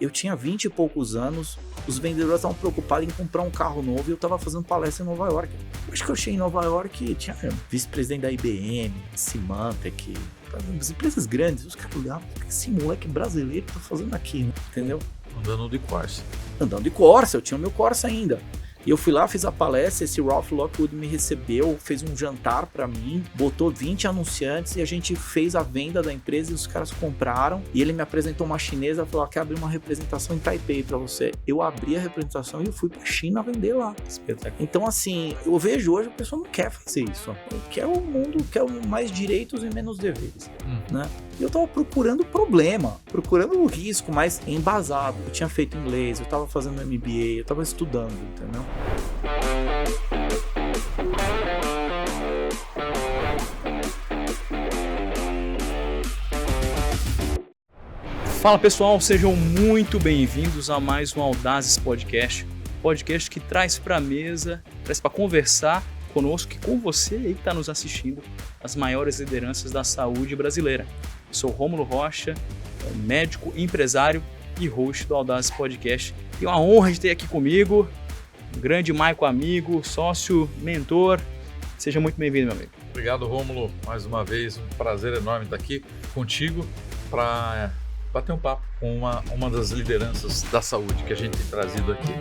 Eu tinha 20 e poucos anos, os vendedores estavam preocupados em comprar um carro novo e eu estava fazendo palestra em Nova York. Acho que eu cheguei em Nova York e tinha vice-presidente da IBM, Symantec, as empresas grandes. Os caras olhavam, o que esse moleque brasileiro tá fazendo aqui, né? Entendeu? Andando de Corsa. Andando de Corsa, eu tinha o meu Corsa ainda. E eu fui lá, fiz a palestra, esse Ralph Lockwood me recebeu, fez um jantar pra mim, botou 20 anunciantes e a gente fez a venda da empresa e os caras compraram. E ele me apresentou uma chinesa, falou, quer abrir uma representação em Taipei pra você. Eu abri a representação e eu fui pra China vender lá. Espetáculo. Então assim, eu vejo hoje a pessoa não quer fazer isso. Quer o mundo, quer mais direitos e menos deveres, né? E eu tava procurando problema, procurando o risco, mas embasado. Eu tinha feito inglês, eu tava fazendo MBA, eu tava estudando, entendeu? Fala pessoal, sejam muito bem-vindos a mais um Audazes Podcast. Podcast que traz para a mesa, traz para conversar conosco e com você aí que está nos assistindo, as maiores lideranças da saúde brasileira. Eu sou Rômulo Rocha, médico, empresário e host do Audazes Podcast. Tenho a honra de ter aqui comigo o grande Maico amigo, sócio, mentor. Seja muito bem-vindo, meu amigo. Obrigado, Rômulo. Mais uma vez, um prazer enorme estar aqui contigo para bater um papo com uma das lideranças da saúde que a gente tem trazido aqui.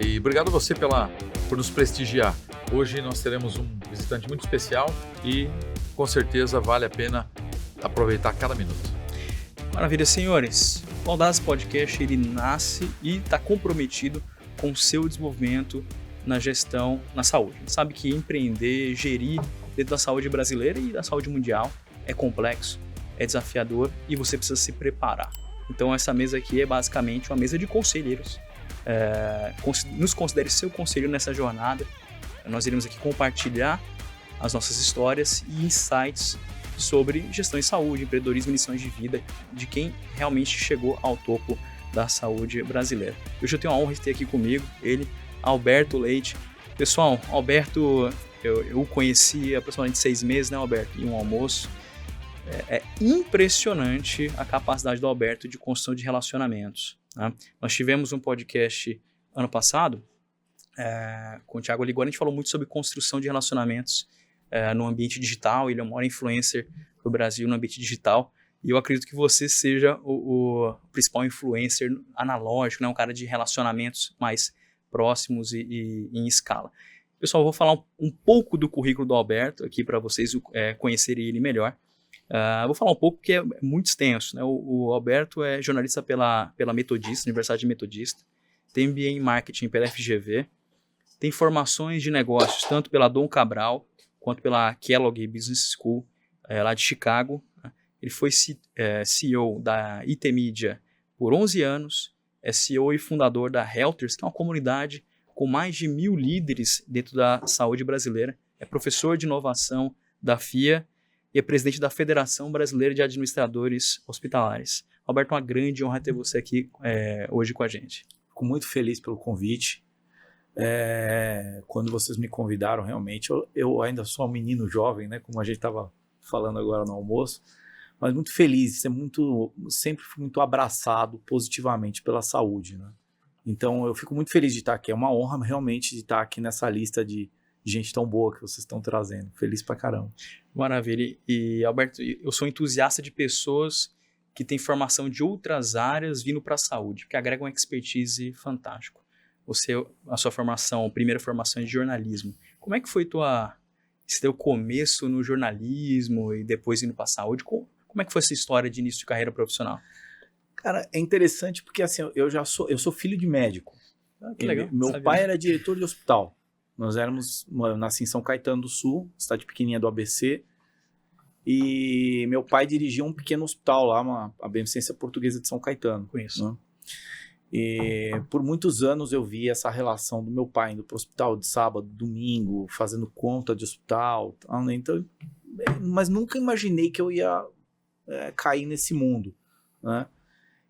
E obrigado a você por nos prestigiar. Hoje nós teremos um visitante muito especial e com certeza vale a pena aproveitar cada minuto. Maravilha, senhores. O Audazes Podcast, ele nasce e está comprometido com o seu desenvolvimento na gestão na saúde. A gente sabe que empreender, gerir dentro da saúde brasileira e da saúde mundial é complexo, é desafiador e você precisa se preparar. Então essa mesa aqui é basicamente uma mesa de conselheiros. Nos considere seu conselheiro nessa jornada. Nós iremos aqui compartilhar as nossas histórias e insights sobre gestão em saúde, empreendedorismo e missões de vida de quem realmente chegou ao topo da saúde brasileira. Hoje eu tenho a honra de ter aqui comigo ele, Alberto Leite. Pessoal, Alberto, eu o conheci há aproximadamente 6 meses, né, Alberto? Em um almoço. É impressionante a capacidade do Alberto de construção de relacionamentos, né? Nós tivemos um podcast ano passado com o Thiago Ligori, a gente falou muito sobre construção de relacionamentos no ambiente digital. Ele é o maior influencer do Brasil no ambiente digital. E eu acredito que você seja o principal influencer analógico, né? Um cara de relacionamentos mais próximos e em escala. Pessoal, eu vou falar um pouco do currículo do Alberto aqui para vocês conhecerem ele melhor. Vou falar um pouco porque é muito extenso, né? O Alberto é jornalista pela Metodista, Universidade Metodista, tem MBA em Marketing pela FGV, tem formações de negócios tanto pela Dom Cabral quanto pela Kellogg Business School, lá de Chicago. Ele foi CEO da IT Media por 11 anos, é CEO e fundador da Helters, que é uma comunidade com mais de 1.000 líderes dentro da saúde brasileira, é professor de inovação da FIA e é presidente da Federação Brasileira de Administradores Hospitalares. Alberto, uma grande honra ter você aqui hoje com a gente. Fico muito feliz pelo convite. Quando vocês me convidaram, realmente, eu ainda sou um menino jovem, né, como a gente estava falando agora no almoço, mas muito feliz, sempre fui muito abraçado positivamente pela saúde, né? Então eu fico muito feliz de estar aqui, é uma honra realmente de estar aqui nessa lista de gente tão boa que vocês estão trazendo, feliz pra caramba. Maravilha. E Alberto, eu sou entusiasta de pessoas que têm formação de outras áreas vindo para a saúde, que agregam uma expertise fantástico. A sua formação, primeira formação é de jornalismo. Como é que foi esse teu começo no jornalismo e depois indo para a saúde? Como é que foi essa história de início de carreira profissional? Cara, é interessante porque assim, eu sou filho de médico. Que legal. Meu pai era diretor de hospital. Eu nasci em São Caetano do Sul, cidade pequenininha do ABC, e meu pai dirigia um pequeno hospital lá, a Beneficência Portuguesa de São Caetano. Conheço. Né? E por muitos anos eu vi essa relação do meu pai indo para o hospital de sábado, domingo, fazendo conta de hospital. Então, mas nunca imaginei que eu ia cair nesse mundo, né?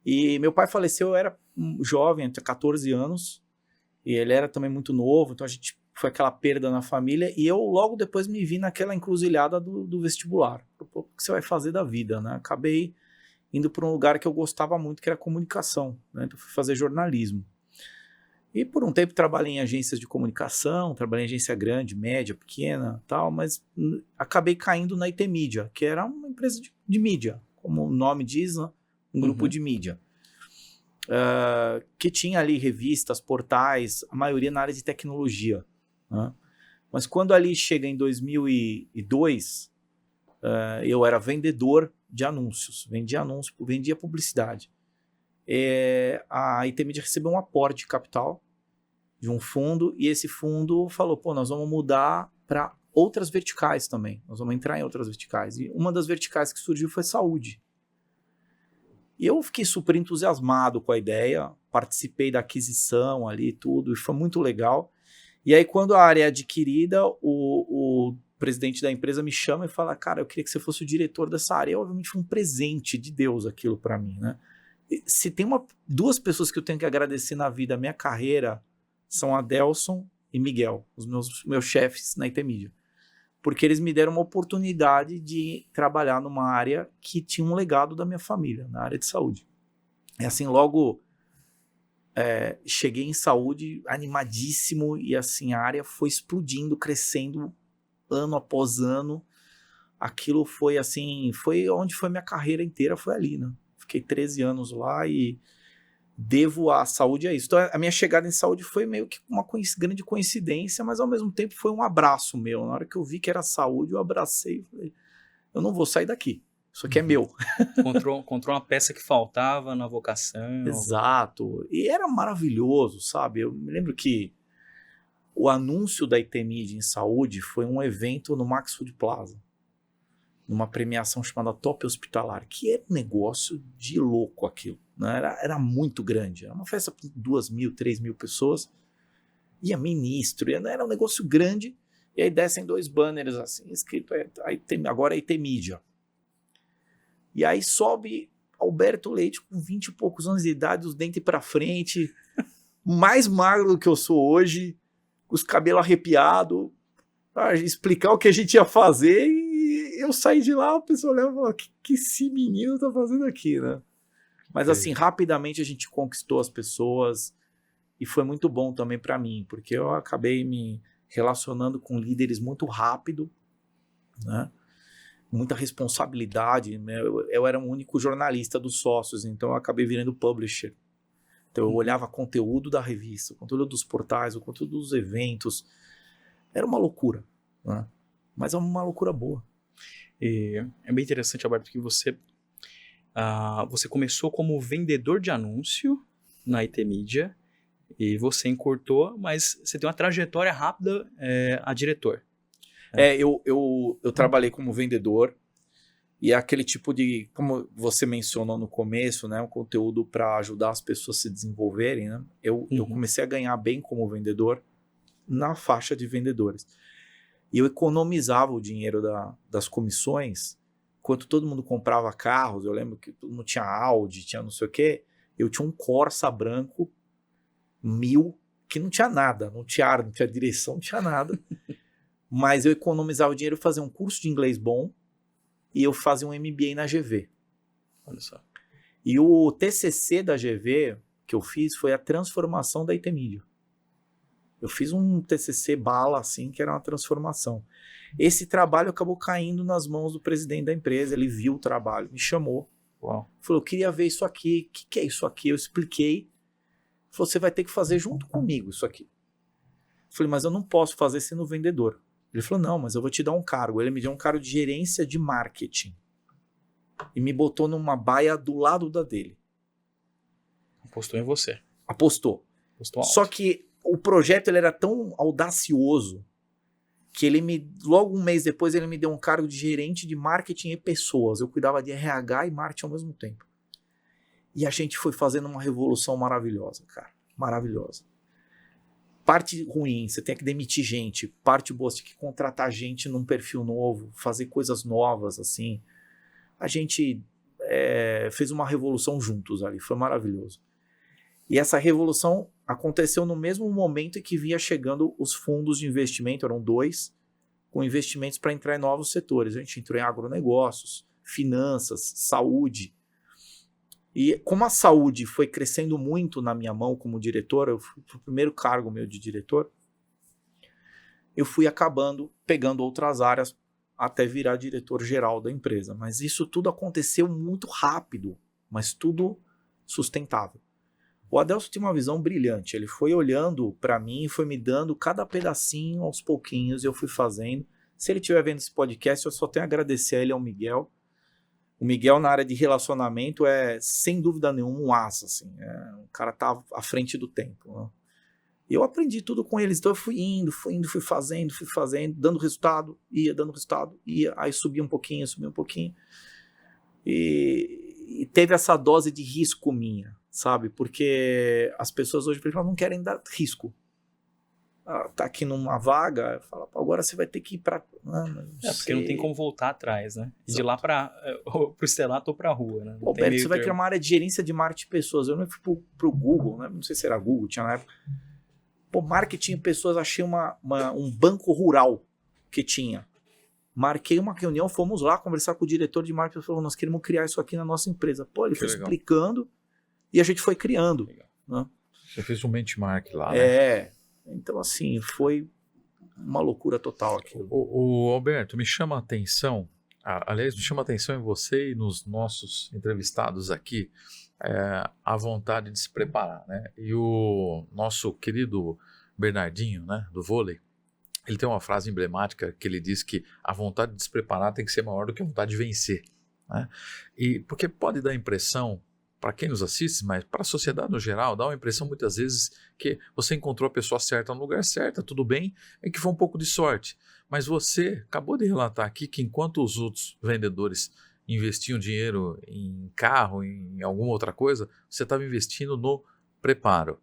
E meu pai faleceu, eu era jovem, tinha 14 anos, e ele era também muito novo, então foi aquela perda na família, e eu logo depois me vi naquela encruzilhada do vestibular. O que você vai fazer da vida, né? Acabei indo para um lugar que eu gostava muito, que era comunicação, né? Então, fui fazer jornalismo. E por um tempo trabalhei em agências de comunicação, trabalhei em agência grande, média, pequena, tal, mas acabei caindo na IT Media, que era uma empresa de mídia, como o nome diz, né? Um grupo de mídia. Que tinha ali revistas, portais, a maioria na área de tecnologia, né? Mas quando ali chega em 2002, eu era vendedor de anúncios, vendia publicidade. A IT Media recebeu um aporte de capital de um fundo, e esse fundo falou, pô, nós vamos mudar para outras verticais também, nós vamos entrar em outras verticais. E uma das verticais que surgiu foi saúde. E eu fiquei super entusiasmado com a ideia, participei da aquisição ali, tudo, e foi muito legal. E aí, quando a área é adquirida, o presidente da empresa me chama e fala, cara, eu queria que você fosse o diretor dessa área. E, obviamente, foi um presente de Deus aquilo para mim, né? E se tem duas pessoas que eu tenho que agradecer na vida, a minha carreira, são Adelson e Miguel, os meus chefes na IT Media. Porque eles me deram uma oportunidade de trabalhar numa área que tinha um legado da minha família, na área de saúde. E assim, logo cheguei em saúde animadíssimo, e assim, a área foi explodindo, crescendo ano após ano. Aquilo foi assim, foi onde foi minha carreira inteira, foi ali, né? Fiquei 13 anos lá e devo a saúde a isso. Então, a minha chegada em saúde foi meio que uma grande coincidência, mas ao mesmo tempo foi um abraço meu. Na hora que eu vi que era saúde, eu abracei e falei, eu não vou sair daqui, isso aqui é meu. Encontrou uma peça que faltava na vocação. Exato, e era maravilhoso, sabe? Eu me lembro que o anúncio da IT Media em saúde foi um evento no Max Food Plaza, numa premiação chamada Top Hospitalar, que era um negócio de louco aquilo, né? Era muito grande, era uma festa com 2.000, 3.000 pessoas, ia ministro, era um negócio grande, e aí descem 2 banners assim, escrito agora é IT Media. E aí sobe Alberto Leite com 20 e poucos anos de idade, os dentes para frente, mais magro do que eu sou hoje, com os cabelos arrepiados, para explicar o que a gente ia fazer. E eu saí de lá, o pessoal olhava e falava, o que esse menino tá fazendo aqui, né? Mas assim, rapidamente a gente conquistou as pessoas, e foi muito bom também para mim, porque eu acabei me relacionando com líderes muito rápido, né? Muita responsabilidade, né? Eu era o único jornalista dos sócios, então eu acabei virando publisher. Então eu olhava conteúdo da revista, o conteúdo dos portais, o conteúdo dos eventos. Era uma loucura, né? Mas é uma loucura boa. E é bem interessante, Alberto, que você começou como vendedor de anúncio na IT Media, e você encurtou, mas você tem uma trajetória rápida a diretor. Eu trabalhei como vendedor, e é aquele tipo de, como você mencionou no começo, né, um conteúdo para ajudar as pessoas a se desenvolverem, né? Eu comecei a ganhar bem como vendedor na faixa de vendedores. E eu economizava o dinheiro das comissões, enquanto todo mundo comprava carros. Eu lembro que todo mundo tinha Audi, tinha não sei o quê, eu tinha um Corsa branco 1000, que não tinha nada, não tinha ar, não tinha direção, não tinha nada. Mas eu economizava o dinheiro, fazia um curso de inglês bom, e eu fazia um MBA na GV. Olha só. E o TCC da GV que eu fiz foi a transformação da IT Media. Eu fiz um TCC bala, assim, que era uma transformação. Esse trabalho acabou caindo nas mãos do presidente da empresa, ele viu o trabalho, me chamou. Uau. Falou, eu queria ver isso aqui, o que é isso aqui? Eu expliquei. Falou, você vai ter que fazer junto comigo isso aqui. Eu falei, mas eu não posso fazer sendo vendedor. Ele falou, não, mas eu vou te dar um cargo. Ele me deu um cargo de gerência de marketing. E me botou numa baia do lado da dele. Apostou em você. Apostou. Apostou alto. Só que o projeto ele era tão audacioso que logo um mês depois ele me deu um cargo de gerente de marketing e pessoas. Eu cuidava de RH e marketing ao mesmo tempo. E a gente foi fazendo uma revolução maravilhosa, cara. Maravilhosa. Parte ruim, você tem que demitir gente. Parte boa, você tem que contratar gente num perfil novo, fazer coisas novas, assim. A gente fez uma revolução juntos ali, foi maravilhoso. E essa revolução aconteceu no mesmo momento em que vinha chegando os fundos de investimento, eram 2, com investimentos para entrar em novos setores. A gente entrou em agronegócios, finanças, saúde. E como a saúde foi crescendo muito na minha mão como diretor, eu fui o primeiro cargo meu de diretor, eu fui acabando pegando outras áreas até virar diretor-geral da empresa. Mas isso tudo aconteceu muito rápido, mas tudo sustentável. O Adelson tinha uma visão brilhante, ele foi olhando para mim e foi me dando cada pedacinho aos pouquinhos, eu fui fazendo. Se ele estiver vendo esse podcast, eu só tenho a agradecer a ele, ao Miguel. O Miguel, na área de relacionamento, é, sem dúvida nenhuma, um aço, assim. O cara tá à frente do tempo, né? E eu aprendi tudo com eles, então eu fui indo, fui fazendo, dando resultado, ia, aí subia um pouquinho. E teve essa dose de risco minha, sabe? Porque as pessoas hoje não querem dar risco. Tá aqui numa vaga, fala, agora você vai ter que ir pra... porque não tem como voltar atrás, né? De lá pro estrelato ou pra rua, né? Pô, Beto, você vai criar uma área de gerência de marketing de pessoas. Eu não fui pro Google, né? Não sei se era Google, tinha na época. Pô, marketing de pessoas, achei um banco rural que tinha. Marquei uma reunião, fomos lá conversar com o diretor de marketing, falou, nós queremos criar isso aqui na nossa empresa. Pô, ele foi explicando e a gente foi criando. Né? Você fez um benchmark lá, né? Então, assim, foi uma loucura total aquilo. O Alberto, me chama a atenção, aliás, me chama a atenção em você e nos nossos entrevistados aqui, a vontade de se preparar, né? E o nosso querido Bernardinho, né, do vôlei, ele tem uma frase emblemática que ele diz que a vontade de se preparar tem que ser maior do que a vontade de vencer, né? E porque pode dar a impressão, para quem nos assiste, mas para a sociedade no geral, dá uma impressão muitas vezes que você encontrou a pessoa certa no lugar certo, tudo bem, é que foi um pouco de sorte. Mas você acabou de relatar aqui que enquanto os outros vendedores investiam dinheiro em carro, em alguma outra coisa, você estava investindo no preparo.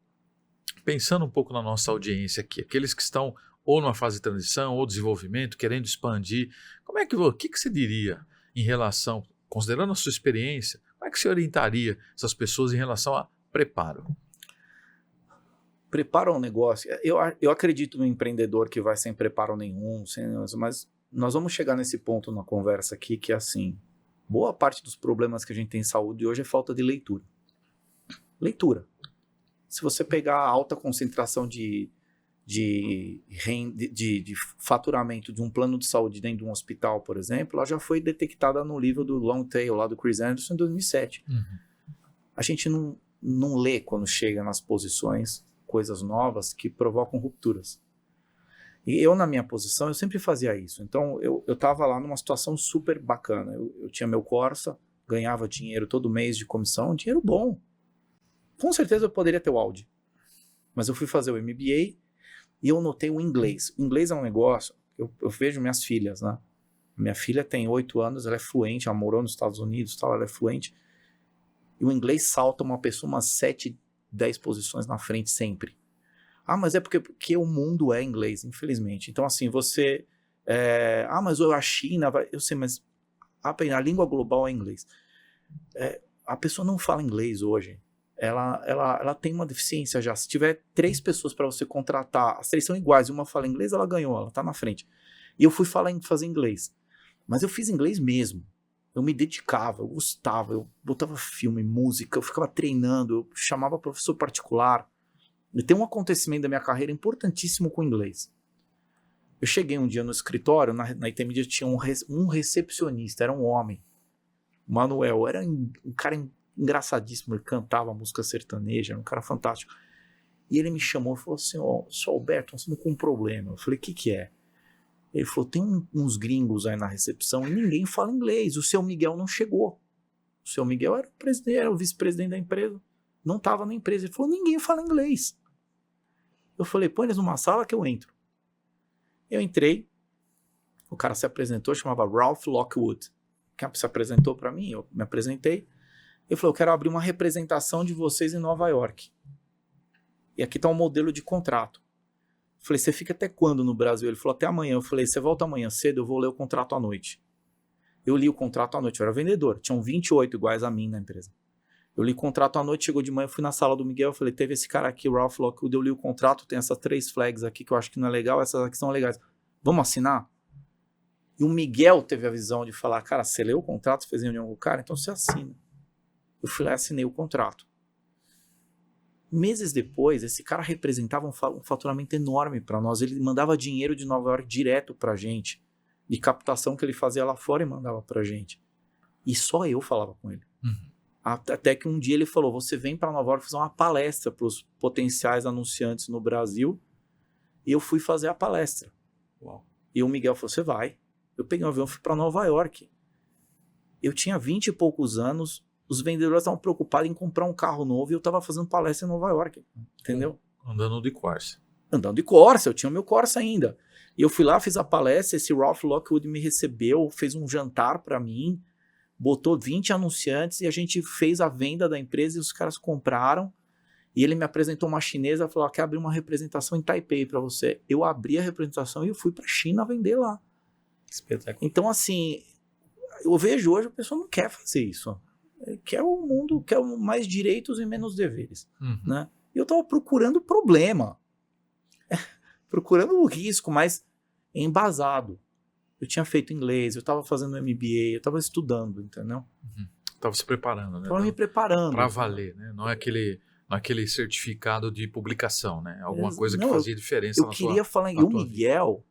Pensando um pouco na nossa audiência aqui, aqueles que estão ou numa fase de transição ou desenvolvimento, querendo expandir, o que você diria em relação, considerando a sua experiência, como é que você orientaria essas pessoas em relação a preparo? Preparo é um negócio. Eu acredito no empreendedor que vai sem preparo nenhum, mas nós vamos chegar nesse ponto na conversa aqui que é assim, boa parte dos problemas que a gente tem em saúde hoje é falta de leitura. Leitura. Se você pegar a alta concentração de faturamento de um plano de saúde dentro de um hospital, por exemplo, ela já foi detectada no livro do Long Tail, lá do Chris Anderson, em 2007. Uhum. A gente não lê quando chega nas posições coisas novas que provocam rupturas. E eu, na minha posição, eu sempre fazia isso. Então, eu estava lá numa situação super bacana. Eu tinha meu Corsa, ganhava dinheiro todo mês de comissão, dinheiro bom. Com certeza eu poderia ter o Audi. Mas eu fui fazer o MBA e eu notei o inglês. O inglês é um negócio... Eu vejo minhas filhas, né? Minha filha tem 8 anos, ela é fluente, ela morou nos Estados Unidos, tal, ela é fluente. E o inglês salta uma pessoa umas 7, 10 posições na frente sempre. Mas é porque o mundo é inglês, infelizmente. Então, assim, você... mas a China... Eu sei, mas a língua global é inglês. A pessoa não fala inglês hoje. Ela tem uma deficiência já. Se tiver 3 pessoas para você contratar, as 3 são iguais, uma fala inglês, ela ganhou, ela tá na frente. E eu fui fazer inglês. Mas eu fiz inglês mesmo. Eu me dedicava, eu gostava, eu botava filme, música, eu ficava treinando, eu chamava professor particular. E tem um acontecimento da minha carreira importantíssimo com o inglês. Eu cheguei um dia no escritório, na ITMD tinha um recepcionista, era um homem. O Manuel, era um cara engraçadíssimo, ele cantava música sertaneja, era um cara fantástico. E ele me chamou e falou assim, Sr. Alberto, nós estamos com um problema. Eu falei, o que é? Ele falou, tem uns gringos aí na recepção e ninguém fala inglês, o seu Miguel não chegou. O seu Miguel era o presidente, era o vice-presidente da empresa, não estava na empresa. Ele falou, ninguém fala inglês. Eu falei, põe eles numa sala que eu entro. Eu entrei, o cara se apresentou, chamava Ralph Lockwood. O cara se apresentou para mim, eu me apresentei. Ele falou, eu quero abrir uma representação de vocês em Nova York. E aqui está um modelo de contrato. Eu falei, você fica até quando no Brasil? Ele falou, até amanhã. Eu falei, você volta amanhã cedo, eu vou ler o contrato à noite. Eu li o contrato à noite, eu era vendedor. Tinham 28 iguais a mim na empresa. Eu li o contrato à noite, chegou de manhã, eu fui na sala do Miguel, eu falei, teve esse cara aqui, o Ralph Lockwood, eu li o contrato, tem essas 3 flags aqui que eu acho que não é legal, essas aqui são legais. Vamos assinar? E o Miguel teve a visão de falar, cara, você leu o contrato, você fez reunião com o cara, então você assina. Eu fui lá e assinei o contrato. Meses depois, esse cara representava um faturamento enorme para nós. Ele mandava dinheiro de Nova York direto pra gente, de captação que ele fazia lá fora e mandava pra gente. E só eu falava com ele. Até que um dia ele falou, você vem para Nova York fazer uma palestra para os potenciais anunciantes no Brasil. E eu fui fazer a palestra. Uau. E o Miguel falou, você vai. Eu peguei um avião e fui para Nova York. Eu tinha 20 e poucos anos, os vendedores estavam preocupados em comprar um carro novo e eu estava fazendo palestra em Nova York. Entendeu? Andando de Corsa. Andando de Corsa, eu tinha o meu Corsa ainda. E eu fui lá, fiz a palestra, esse Ralph Lockwood me recebeu, fez um jantar para mim, botou 20 anunciantes e a gente fez a venda da empresa e os caras compraram. E ele me apresentou uma chinesa, falou, quer abrir uma representação em Taipei para você. Eu abri a representação e eu fui para a China vender lá. Espetáculo. Então, assim, eu vejo hoje a pessoa não quer fazer isso. Quer o mundo, quer mais direitos e menos deveres. Né? E eu estava procurando problema. Procurando o risco, mas embasado. Eu tinha feito inglês, eu estava fazendo MBA, eu estava estudando, entendeu? Estava se preparando, né? Estava me preparando. Para valer, né? Não é aquele certificado de publicação, né? Alguma coisa que fazia diferença na sua vida. Eu queria falar, e o Miguel,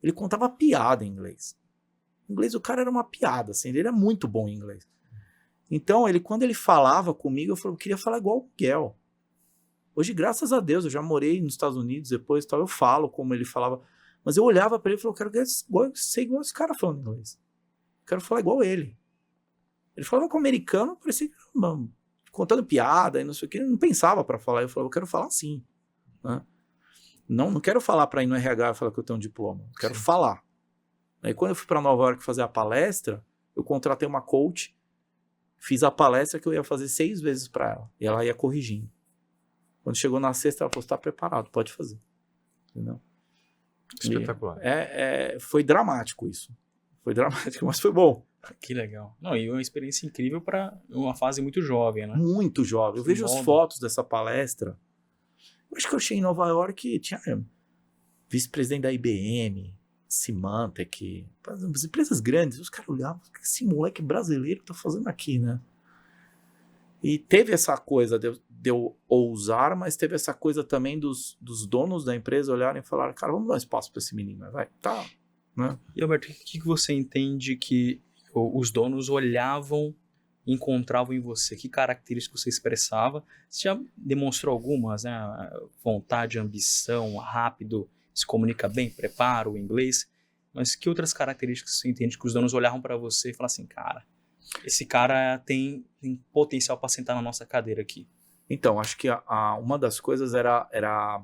ele contava piada em inglês. Em inglês o cara era uma piada, assim, ele era muito bom em inglês. Então, quando ele falava comigo, eu queria falar igual o Miguel. Hoje, graças a Deus, eu já morei nos Estados Unidos, depois tal, eu falo como ele falava. Mas eu olhava para ele e falava, eu quero ser igual esse cara falando inglês. Eu quero falar igual ele. Ele falava com o americano, parecia contando piada e não sei o que, ele não pensava para falar. Eu falava, eu quero falar assim. Né? Não quero falar para ir no RH e falar que eu tenho um diploma. Eu quero falar. Aí quando eu fui para Nova York fazer a palestra, eu contratei uma coach, fiz a palestra que eu ia fazer 6 vezes para ela. E ela ia corrigindo. Quando chegou na sexta, ela falou, está preparado, pode fazer. Entendeu? Espetacular. Foi dramático isso. Foi dramático, mas foi bom. Que legal. Não, e uma experiência incrível para uma fase muito jovem, né? Muito jovem. Eu vejo as fotos dessa palestra. Eu acho que eu cheguei em Nova York e tinha vice-presidente da IBM, Symantec, as empresas grandes. Os caras olhavam, o que esse moleque brasileiro tá fazendo aqui, né? E teve essa coisa de eu ousar, mas teve essa coisa também dos donos da empresa olharem e falarem, cara, vamos dar um espaço para esse menino, vai, tá, né? E Alberto, o que você entende que os donos olhavam e encontravam em você? Que características você expressava? Você já demonstrou algumas, né? Vontade, ambição, rápido, se comunica bem, preparo, inglês, mas que outras características você entende que os donos olhavam para você e falavam assim, cara, esse cara tem potencial para sentar na nossa cadeira aqui? Então, acho que uma das coisas era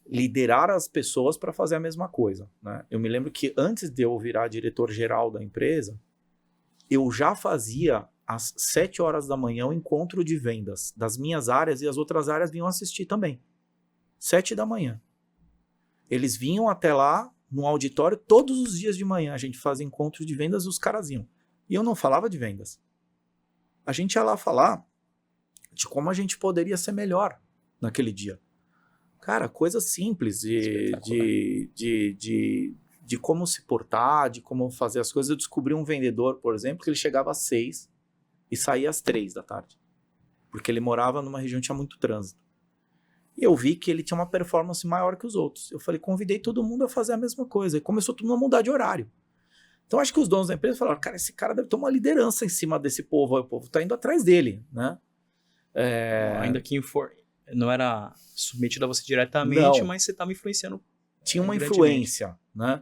liderar as pessoas para fazer a mesma coisa. Né? Eu me lembro que antes de eu virar diretor-geral da empresa, eu já fazia às 7 horas da manhã o encontro de vendas das minhas áreas e as outras áreas vinham assistir também. 7 da manhã. Eles vinham até lá no auditório todos os dias de manhã. A gente fazia encontro de vendas e os caras iam. E eu não falava de vendas. A gente ia lá falar de como a gente poderia ser melhor naquele dia. Cara, coisas simples de como se portar, de como fazer as coisas. Eu descobri um vendedor, por exemplo, que ele chegava às 6 e saía às 3 da tarde. Porque ele morava numa região que tinha muito trânsito. E eu vi que ele tinha uma performance maior que os outros. Eu falei, convidei todo mundo a fazer a mesma coisa. E começou todo mundo a mudar de horário. Então, acho que os donos da empresa falaram, cara, esse cara deve ter uma liderança em cima desse povo. Aí o povo tá indo atrás dele, né? Ainda que não era submetido a você diretamente, não, mas você estava influenciando. Tinha uma influência, né?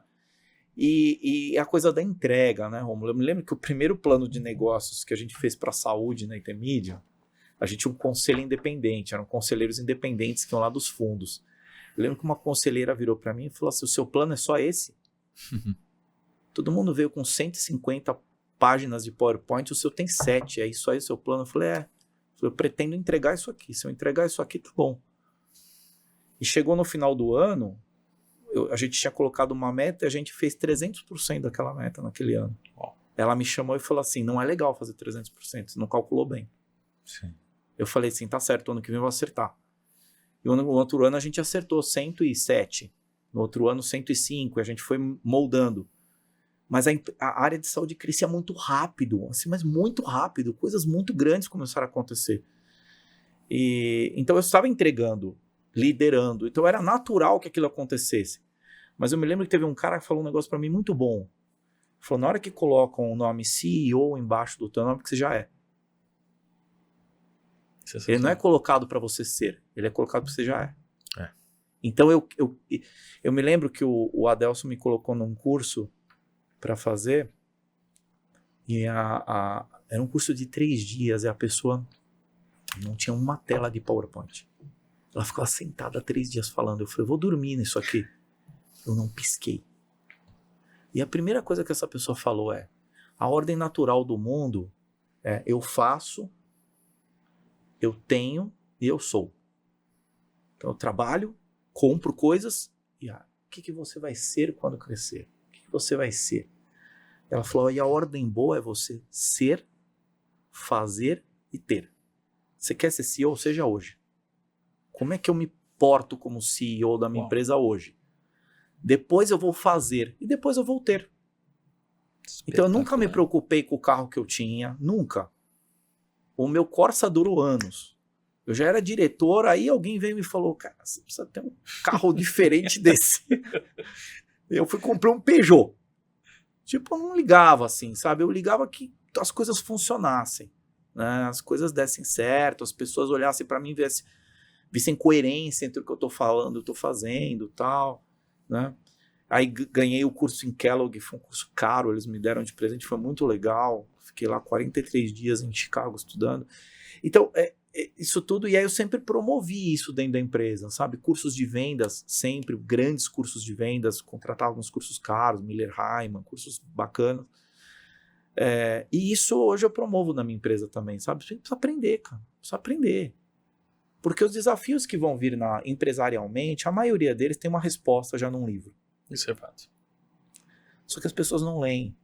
E a coisa da entrega, né, Rômulo? Eu me lembro que o primeiro plano de negócios que a gente fez para a saúde na Intermídia, a gente tinha um conselho independente, eram conselheiros independentes que iam lá dos fundos. Eu lembro que uma conselheira virou para mim e falou assim, o seu plano é só esse? Todo mundo veio com 150 páginas de PowerPoint, o seu tem 7, é isso aí o seu plano? Eu falei, eu pretendo entregar isso aqui, se eu entregar isso aqui, tá bom. E chegou no final do ano, a gente tinha colocado uma meta e a gente fez 300% daquela meta naquele ano. Ela me chamou e falou assim, não é legal fazer 300%, você não calculou bem. Sim. Eu falei assim, tá certo, ano que vem eu vou acertar. E no outro ano a gente acertou 107, no outro ano 105, a gente foi moldando. Mas a área de saúde crescia muito rápido, assim, mas muito rápido. Coisas muito grandes começaram a acontecer. Então eu estava entregando, liderando. Então era natural que aquilo acontecesse. Mas eu me lembro que teve um cara que falou um negócio para mim muito bom. Ele falou, na hora que colocam o nome CEO embaixo do teu nome, que você já é. Ele não é colocado para você ser, ele é colocado para você já é. Então eu me lembro que o Adelson me colocou num curso para fazer, e era um curso de 3 dias, e a pessoa não tinha uma tela de PowerPoint. Ela ficava sentada 3 dias falando. Eu falei, vou dormir nisso aqui. Eu não pisquei. E a primeira coisa que essa pessoa falou é, a ordem natural do mundo é eu faço, eu tenho e eu sou. Então eu trabalho, compro coisas e o que você vai ser quando crescer? O que você vai ser? Ela falou, e a ordem boa é você ser, fazer e ter. Você quer ser CEO? Seja hoje. Como é que eu me porto como CEO da minha empresa hoje? Depois eu vou fazer e depois eu vou ter. Então eu nunca me preocupei com o carro que eu tinha, nunca. O meu Corsa durou anos. Eu já era diretor, aí alguém veio e me falou, cara, você precisa ter um carro diferente desse. Eu fui comprar um Peugeot. Tipo, eu não ligava assim, sabe? Eu ligava que as coisas funcionassem, né? As coisas dessem certo, as pessoas olhassem para mim e vissem coerência entre o que eu tô falando, eu tô fazendo, tal, né? Aí ganhei o curso em Kellogg, foi um curso caro, eles me deram de presente, foi muito legal. Fiquei lá 43 dias em Chicago estudando. Então, isso tudo, e aí eu sempre promovi isso dentro da empresa, sabe? Cursos de vendas, sempre, grandes cursos de vendas, contratava uns cursos caros, Miller Heiman, cursos bacanas. E isso hoje eu promovo na minha empresa também, sabe? Você precisa aprender, cara, precisa aprender. Porque os desafios que vão vir empresarialmente, a maioria deles tem uma resposta já num livro. Isso é fato. Só que as pessoas não leem.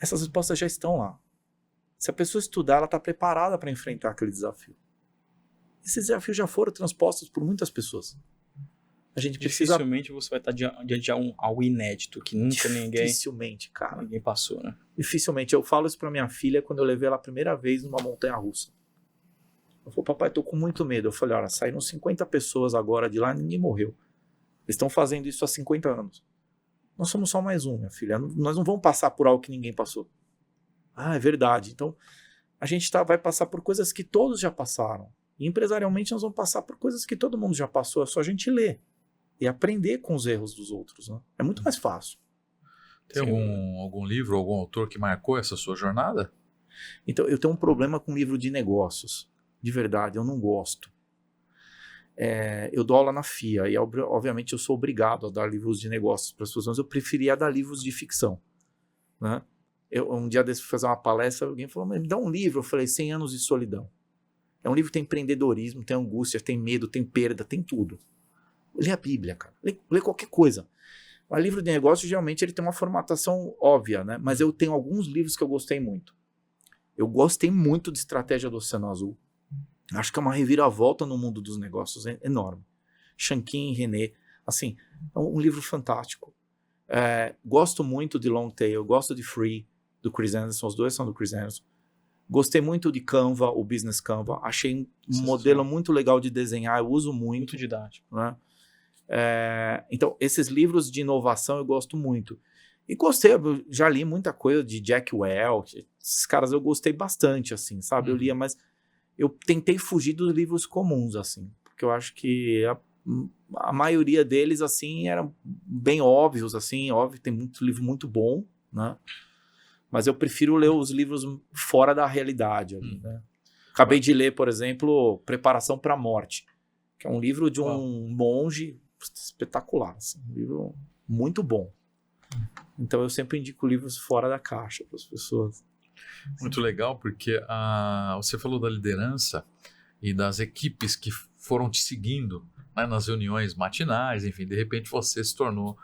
Essas respostas já estão lá. Se a pessoa estudar, ela está preparada para enfrentar aquele desafio. Esses desafios já foram transpostos por muitas pessoas. A gente precisa... Dificilmente você vai estar diante de algo inédito, que nunca Dificilmente, cara. Ninguém passou, né? Dificilmente. Eu falo isso para minha filha quando eu levei ela a primeira vez numa montanha-russa. Ela falou, papai, tô com muito medo. Eu falei, olha, saíram 50 pessoas agora de lá e ninguém morreu. Eles estão fazendo isso há 50 anos. Nós somos só mais um, minha filha. Nós não vamos passar por algo que ninguém passou. Ah, é verdade. Então, a gente vai passar por coisas que todos já passaram. E empresarialmente nós vamos passar por coisas que todo mundo já passou. É só a gente ler e aprender com os erros dos outros, né? É muito mais fácil. Tem algum livro, algum autor que marcou essa sua jornada? Então, eu tenho um problema com livro de negócios. De verdade, eu não gosto. Eu dou aula na FIA e, obviamente, eu sou obrigado a dar livros de negócios para as pessoas, mas eu preferia dar livros de ficção, né? Um dia desse fui fazer uma palestra, alguém falou, mas me dá um livro. Eu falei, 100 anos de solidão. É um livro que tem empreendedorismo, tem angústia, tem medo, tem perda, tem tudo. Lê a Bíblia, cara. Lê qualquer coisa. O livro de negócio, geralmente, ele tem uma formatação óbvia, né? Mas eu tenho alguns livros que eu gostei muito. Eu gostei muito de Estratégia do Oceano Azul. Acho que é uma reviravolta no mundo dos negócios enorme. Shankin e René. Assim, é um livro fantástico. Gosto muito de Long Tail, gosto de Free, do Chris Anderson, os dois são do Chris Anderson. Gostei muito de Canva, o Business Canva. Achei um modelo muito legal de desenhar, eu uso muito. Muito didático. Né? Então, esses livros de inovação eu gosto muito. E gostei, eu já li muita coisa de Jack Welch, esses caras eu gostei bastante, assim, sabe? Eu lia, mas eu tentei fugir dos livros comuns, assim, porque eu acho que a maioria deles, assim, eram bem óbvios, assim, óbvio, tem muito livro muito bom, né? Mas eu prefiro ler os livros fora da realidade, ali, né? Acabei de ler, por exemplo, Preparação para a Morte, que é um livro de um monge espetacular, assim, um livro muito bom. Então eu sempre indico livros fora da caixa para as pessoas. Muito legal, porque você falou da liderança e das equipes que foram te seguindo, né, nas reuniões matinais, enfim, de repente você se tornou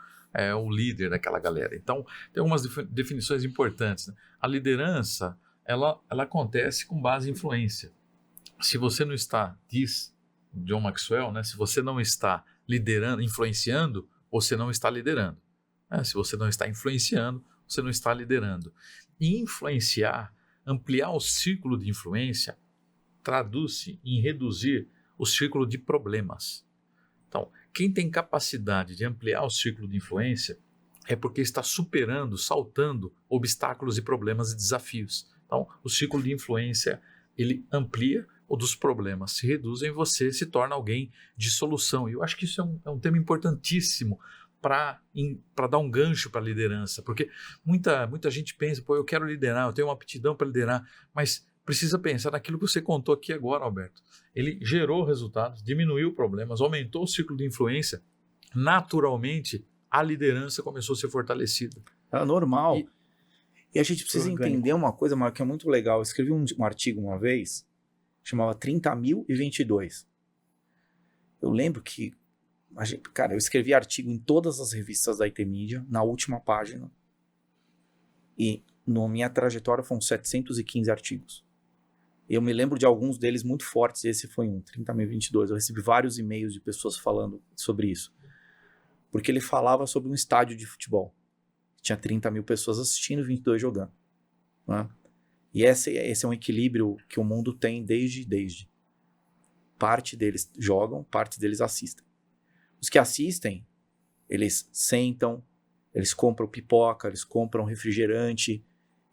o líder daquela galera. Então, tem algumas definições importantes, né? A liderança, ela acontece com base em influência. Se você não está, diz John Maxwell, né, se você não está liderando, influenciando, você não está liderando. Se você não está influenciando, você não está liderando. E influenciar, ampliar o círculo de influência, traduz-se em reduzir o círculo de problemas. Então, quem tem capacidade de ampliar o círculo de influência é porque está superando, saltando obstáculos e problemas e desafios. Então, o círculo de influência, ele amplia, o dos problemas se reduzem e você se torna alguém de solução. E eu acho que isso é um tema importantíssimo para dar um gancho para a liderança, porque muita gente pensa, eu quero liderar, eu tenho uma aptidão para liderar, mas precisa pensar naquilo que você contou aqui agora, Alberto. Ele gerou resultados, diminuiu problemas, aumentou o ciclo de influência. Naturalmente, a liderança começou a ser fortalecida. É normal. E a gente precisa entender uma coisa, Marco, que é muito legal. Eu escrevi um artigo uma vez, chamava 30.022. Eu lembro que, eu escrevi artigo em todas as revistas da IT Media, na última página. E na minha trajetória foram 715 artigos. Eu me lembro de alguns deles muito fortes, esse foi um, 30.022. Eu recebi vários e-mails de pessoas falando sobre isso. Porque ele falava sobre um estádio de futebol. Tinha 30 mil pessoas assistindo e 22 jogando. Né? E esse é um equilíbrio que o mundo tem desde. Parte deles jogam, parte deles assistem. Os que assistem, eles sentam, eles compram pipoca, eles compram refrigerante,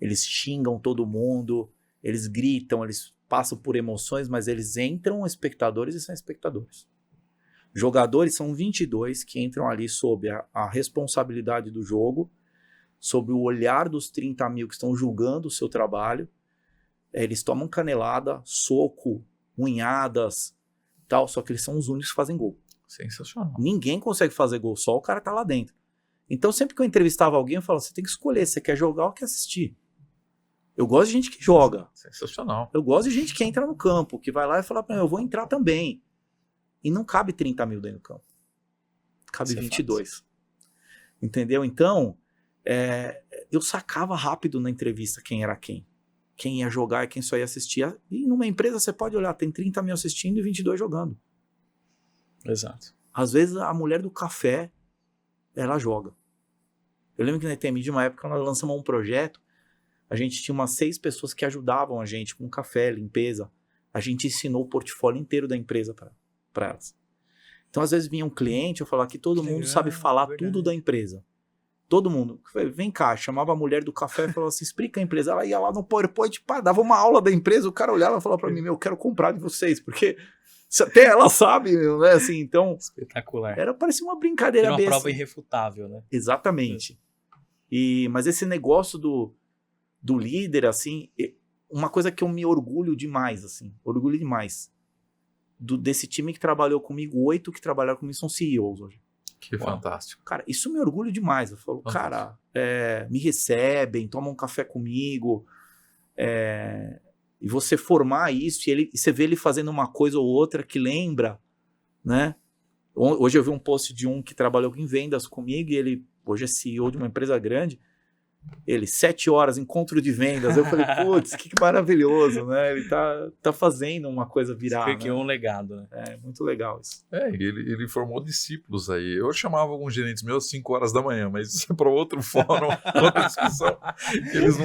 eles xingam todo mundo, eles gritam, eles passam por emoções, mas eles entram espectadores e são espectadores. Jogadores são 22 que entram ali sob a responsabilidade do jogo, sob o olhar dos 30 mil que estão julgando o seu trabalho. Eles tomam canelada, soco, unhadas, tal, só que eles são os únicos que fazem gol. Sensacional. Ninguém consegue fazer gol, só o cara tá lá dentro. Então sempre que eu entrevistava alguém, eu falava, você tem que escolher, você quer jogar ou quer assistir. Eu gosto de gente que joga. Sensacional. Eu gosto de gente que entra no campo, que vai lá e fala pra mim, eu vou entrar também. E não cabe 30 mil dentro do campo. Cabe 22. Entendeu? Então, eu sacava rápido na entrevista quem era quem. Quem ia jogar e quem só ia assistir. E numa empresa você pode olhar, tem 30 mil assistindo e 22 jogando. Exato. Às vezes a mulher do café, ela joga. Eu lembro que na IT Media, uma época, nós lançamos um projeto, a gente tinha umas 6 pessoas que ajudavam a gente com café, limpeza. A gente ensinou o portfólio inteiro da empresa para elas. Então, às vezes vinha um cliente, eu falava que todo mundo sabe falar tudo da empresa. Todo mundo. Vem cá, chamava a mulher do café e falava assim, explica a empresa. Ela ia lá no PowerPoint, dava uma aula da empresa, o cara olhava e falava para mim, eu quero comprar de vocês, porque até ela sabe, né? Assim, então... Espetacular. Parecia uma brincadeira besta. Uma prova irrefutável, né? Exatamente. Mas esse negócio do líder, assim, uma coisa que eu me orgulho demais, assim, desse time que trabalhou comigo, 8 que trabalharam comigo são CEOs hoje. Que fantástico. Cara, isso me orgulho demais. Eu falo, cara, me recebem, tomam um café comigo, e você formar isso, e você vê ele fazendo uma coisa ou outra que lembra, né? Hoje eu vi um post de um que trabalhou em vendas comigo, e ele hoje é CEO de uma empresa grande. Ele, 7 horas, encontro de vendas. Eu falei, putz, que maravilhoso, né? Ele tá fazendo uma coisa virar. Você criou um legado, né? É, muito legal isso. Ele formou discípulos aí. Eu chamava alguns gerentes meus às 5 horas da manhã, mas isso é para outro fórum, outra discussão. Eles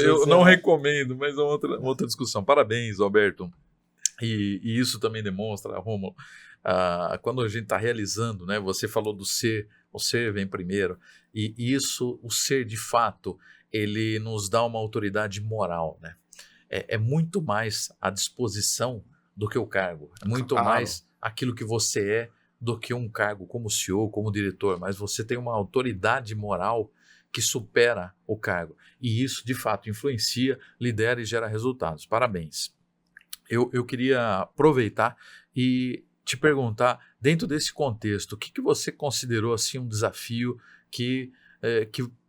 eu não recomendo, mas é outra discussão. Parabéns, Alberto. E isso também demonstra, Rômulo, quando a gente está realizando, né? Você falou do ser, o ser vem primeiro, e isso, o ser de fato, ele nos dá uma autoridade moral, né? É muito mais a disposição do que o cargo, é muito mais aquilo que você é do que um cargo como CEO, como diretor, mas você tem uma autoridade moral que supera o cargo, e isso de fato influencia, lidera e gera resultados. Parabéns. Eu queria aproveitar e te perguntar, dentro desse contexto, o que você considerou assim, um desafio que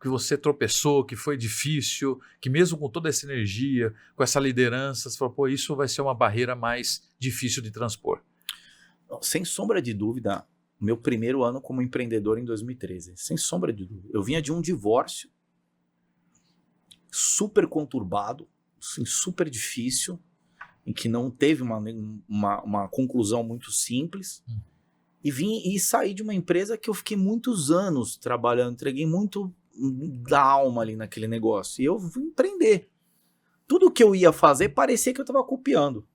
você tropeçou, que foi difícil, que mesmo com toda essa energia, com essa liderança, você falou, isso vai ser uma barreira mais difícil de transpor? Sem sombra de dúvida, meu primeiro ano como empreendedor em 2013, sem sombra de dúvida. Eu vinha de um divórcio super conturbado, assim, super difícil, em que não teve uma conclusão muito simples, e saí de uma empresa que eu fiquei muitos anos trabalhando, entreguei da alma ali naquele negócio. E eu fui empreender. Tudo que eu ia fazer parecia que eu estava copiando.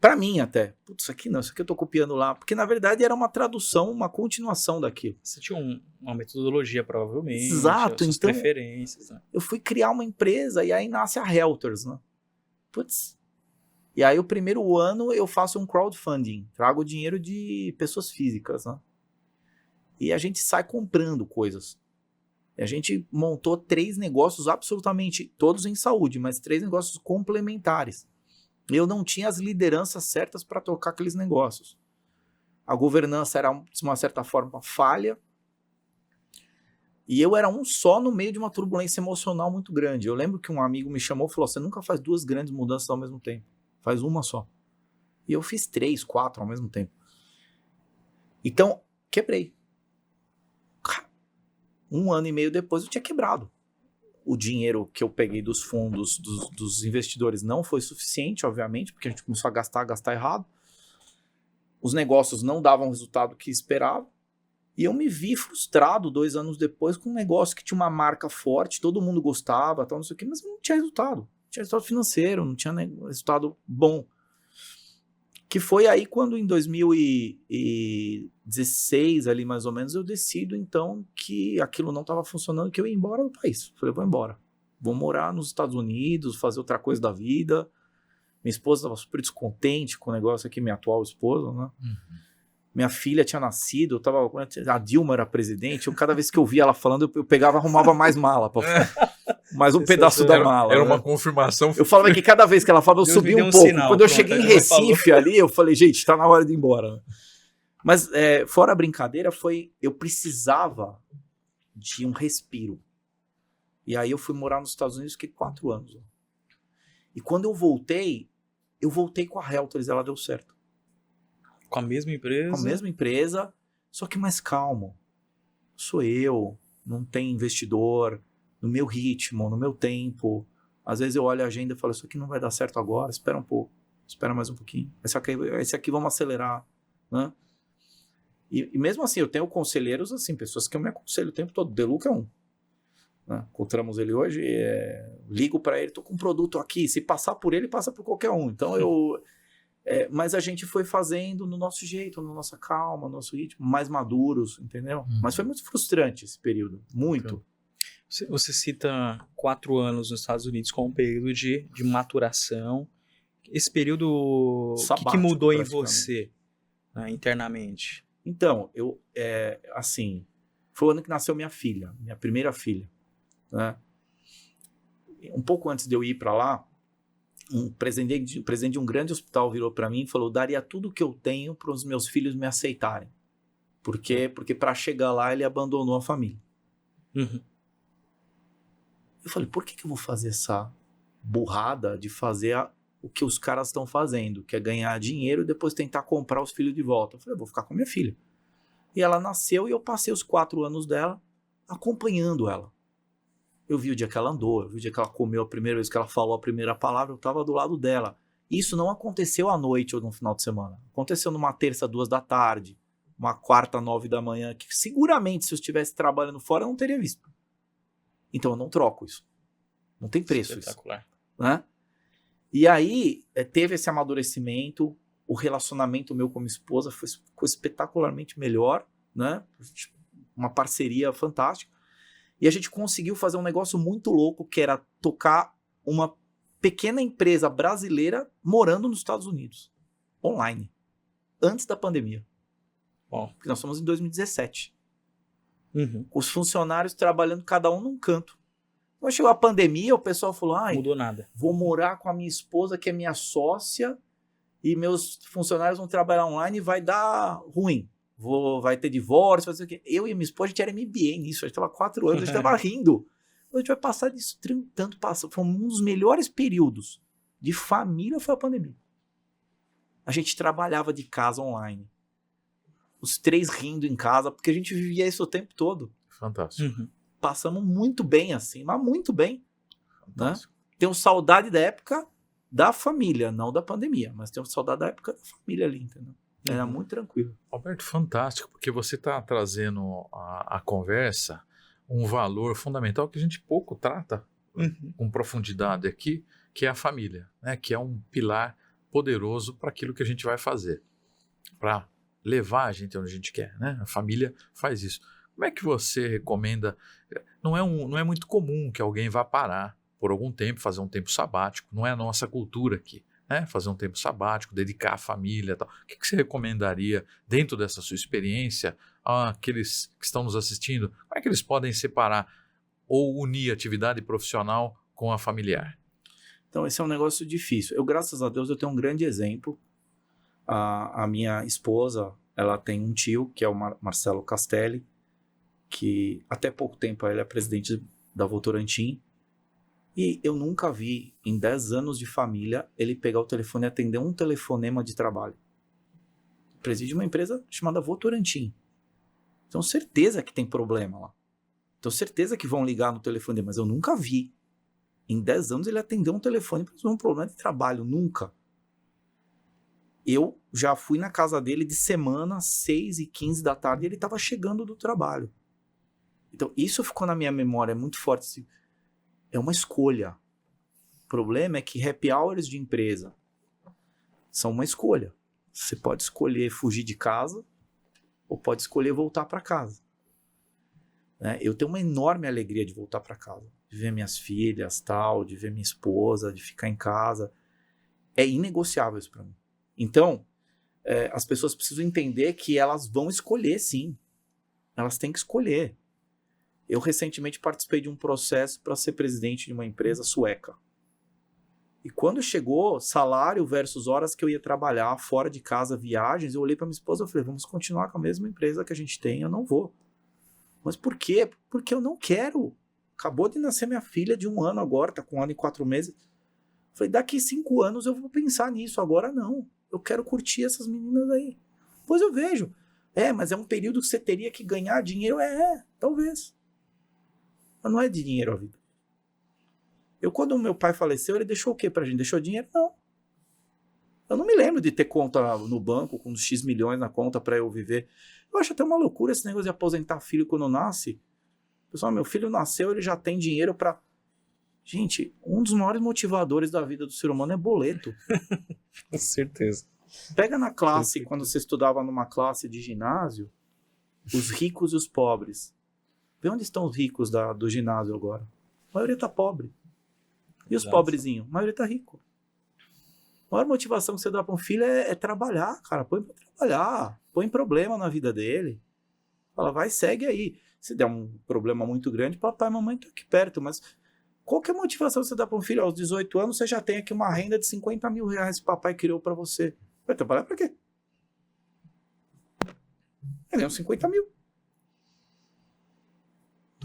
Para mim até. Putz, isso aqui não, isso aqui eu tô copiando lá. Porque na verdade era uma tradução, uma continuação daquilo. Você tinha uma metodologia, provavelmente. Exato, suas então preferências. Né? eu fui criar uma empresa e aí nasce a Helters, né? Putz. E aí o primeiro ano eu faço um crowdfunding. Trago dinheiro de pessoas físicas, né? E a gente sai comprando coisas. E a gente montou 3 negócios absolutamente, todos em saúde, mas 3 negócios complementares. Eu não tinha as lideranças certas para tocar aqueles negócios. A governança era, de uma certa forma, falha. E eu era um só no meio de uma turbulência emocional muito grande. Eu lembro que um amigo me chamou e falou, você nunca faz 2 grandes mudanças ao mesmo tempo. Faz uma só. E eu fiz 3, 4 ao mesmo tempo. Então, quebrei. 1 ano e meio depois eu tinha quebrado. O dinheiro que eu peguei dos fundos, dos investidores não foi suficiente, obviamente, porque a gente começou a gastar errado. Os negócios não davam o resultado que esperava. E eu me vi frustrado 2 anos depois com um negócio que tinha uma marca forte, todo mundo gostava, tal, não sei o quê, mas não tinha resultado. Não tinha resultado financeiro, não tinha resultado bom. Que foi aí quando em 2016, ali mais ou menos, eu decido então que aquilo não estava funcionando, que eu ia embora do país. Falei, vou embora. Vou morar nos Estados Unidos, fazer outra coisa da vida. Minha esposa estava super descontente com o negócio aqui, minha atual esposa, né? Uhum. Minha filha tinha nascido, a Dilma era presidente, cada vez que eu via ela falando, eu pegava e arrumava mais mala para mais um pedaço da mala. Era uma confirmação. Eu falava que cada vez que ela falava, eu subia um pouco. Sinal, quando eu cheguei em Recife ali, eu falei, gente, tá na hora de ir embora. Mas, fora a brincadeira, eu precisava de um respiro. E aí eu fui morar nos Estados Unidos, fiquei 4 anos. E quando eu voltei com a Helters, ela deu certo. Com a mesma empresa? Com a mesma empresa, só que mais calmo. Sou eu, não tem investidor, no meu ritmo, no meu tempo. Às vezes eu olho a agenda e falo, isso aqui não vai dar certo agora, espera um pouco, espera mais um pouquinho. Esse aqui vamos acelerar, né? E mesmo assim, eu tenho conselheiros, assim, pessoas que eu me aconselho o tempo todo. Deluca é um. Né? Encontramos ele hoje, ligo para ele, tô com um produto aqui, se passar por ele, passa por qualquer um. Então mas a gente foi fazendo no nosso jeito, na nossa calma, no nosso ritmo, mais maduros, entendeu? Mas foi muito frustrante esse período, muito. Você cita 4 anos nos Estados Unidos como um período de maturação. Esse período, o que mudou em você, né, internamente? Então, assim, foi o ano que nasceu minha filha, minha primeira filha. Né? Um pouco antes de eu ir para lá, o presidente de um grande hospital virou para mim e falou, daria tudo que eu tenho para os meus filhos me aceitarem. Por quê? Porque para chegar lá ele abandonou a família. Uhum. Eu falei, por que eu vou fazer essa burrada de fazer o que os caras estão fazendo, que é ganhar dinheiro e depois tentar comprar os filhos de volta? Eu falei, eu vou ficar com minha filha. E ela nasceu e eu passei os 4 anos dela acompanhando ela. Eu vi o dia que ela andou, eu vi o dia que ela comeu a primeira vez que ela falou a primeira palavra, eu estava do lado dela. Isso não aconteceu à noite ou no final de semana. Aconteceu numa terça, 2 da tarde, uma quarta, 9 da manhã, que seguramente se eu estivesse trabalhando fora eu não teria visto. Então eu não troco isso. Não tem preço isso. Espetacular. Né? E aí teve esse amadurecimento, o relacionamento meu com minha esposa ficou espetacularmente melhor, né? Uma parceria fantástica. E a gente conseguiu fazer um negócio muito louco, que era tocar uma pequena empresa brasileira morando nos Estados Unidos, online, antes da pandemia. Bom. Porque nós estamos em 2017. Uhum. Os funcionários trabalhando cada um num canto. Quando chegou a pandemia, o pessoal falou, mudou nada. Vou morar com a minha esposa, que é minha sócia, e meus funcionários vão trabalhar online e vai dar ruim. Vai ter divórcio, vai ser o quê? Eu e minha esposa, a gente era MBA nisso, a gente estava 4 anos, a gente estava rindo. A gente vai passar disso tanto. Foi um dos melhores períodos de família, foi a pandemia. A gente trabalhava de casa online. Os 3 rindo em casa, porque a gente vivia isso o tempo todo. Fantástico. Uhum. Passamos muito bem assim, mas muito bem. Né? Tenho saudade da época da família, não da pandemia, mas tenho saudade da época da família ali, entendeu? Era muito tranquilo. Alberto, fantástico, porque você está trazendo a conversa um valor fundamental que a gente pouco trata com profundidade aqui, que é a família, né? Que é um pilar poderoso para aquilo que a gente vai fazer, para levar a gente onde a gente quer, né? A família faz isso. Como é que você recomenda? Não é muito comum que alguém vá parar por algum tempo, fazer um tempo sabático, não é a nossa cultura aqui, né? Fazer um tempo sabático, dedicar à família e tal. O que você recomendaria dentro dessa sua experiência àqueles que estão nos assistindo? Como é que eles podem separar ou unir a atividade profissional com a familiar? Então, esse é um negócio difícil. Graças a Deus, eu tenho um grande exemplo. A minha esposa, ela tem um tio, que é o Marcelo Castelli, que até pouco tempo ele é presidente da Votorantim. E eu nunca vi, em 10 anos de família, ele pegar o telefone e atender um telefonema de trabalho. Preside uma empresa chamada Votorantim. Tenho certeza que tem problema lá. Tenho certeza que vão ligar no telefone, mas eu nunca vi. Em 10 anos ele atendeu um telefone para resolver um problema de trabalho. Nunca. Eu já fui na casa dele de semana, 6h15 da tarde, e ele estava chegando do trabalho. Então, isso ficou na minha memória, é muito forte. Assim, é uma escolha. O problema é que happy hours de empresa são uma escolha. Você pode escolher fugir de casa ou pode escolher voltar para casa. Né? Eu tenho uma enorme alegria de voltar para casa. De ver minhas filhas, tal, de ver minha esposa, de ficar em casa. É inegociável isso para mim. Então, as pessoas precisam entender que elas vão escolher, sim. Elas têm que escolher. Eu recentemente participei de um processo para ser presidente de uma empresa sueca. E quando chegou salário versus horas que eu ia trabalhar fora de casa, viagens, eu olhei para minha esposa e falei, vamos continuar com a mesma empresa que a gente tem, eu não vou. Mas por quê? Porque eu não quero. Acabou de nascer minha filha de 1 ano agora, tá com 1 ano e 4 meses. Falei, daqui 5 anos eu vou pensar nisso, agora não. Eu quero curtir essas meninas aí. Pois eu vejo. Mas é um período que você teria que ganhar dinheiro. Talvez. Mas não é de dinheiro a vida. Quando o meu pai faleceu, ele deixou o quê pra gente? Deixou dinheiro? Não. Eu não me lembro de ter conta no banco com X milhões na conta pra eu viver. Eu acho até uma loucura esse negócio de aposentar filho quando nasce. Pessoal, meu filho nasceu, ele já tem dinheiro pra... Gente, um dos maiores motivadores da vida do ser humano é boleto. Com certeza. Pega na classe, quando você estudava numa classe de ginásio, os ricos e os pobres. Vê onde estão os ricos do ginásio agora. A maioria tá pobre. E os pobrezinhos? A maioria tá rico. A maior motivação que você dá para um filho é trabalhar, cara. Põe pra trabalhar. Põe problema na vida dele. Fala, vai, segue aí. Se der um problema muito grande, papai e mamãe estão aqui perto. Mas qual que é a motivação que você dá para um filho? Aos 18 anos, você já tem aqui uma renda de 50 mil reais que o papai criou para você. Vai trabalhar para quê? Ele é uns 50 mil.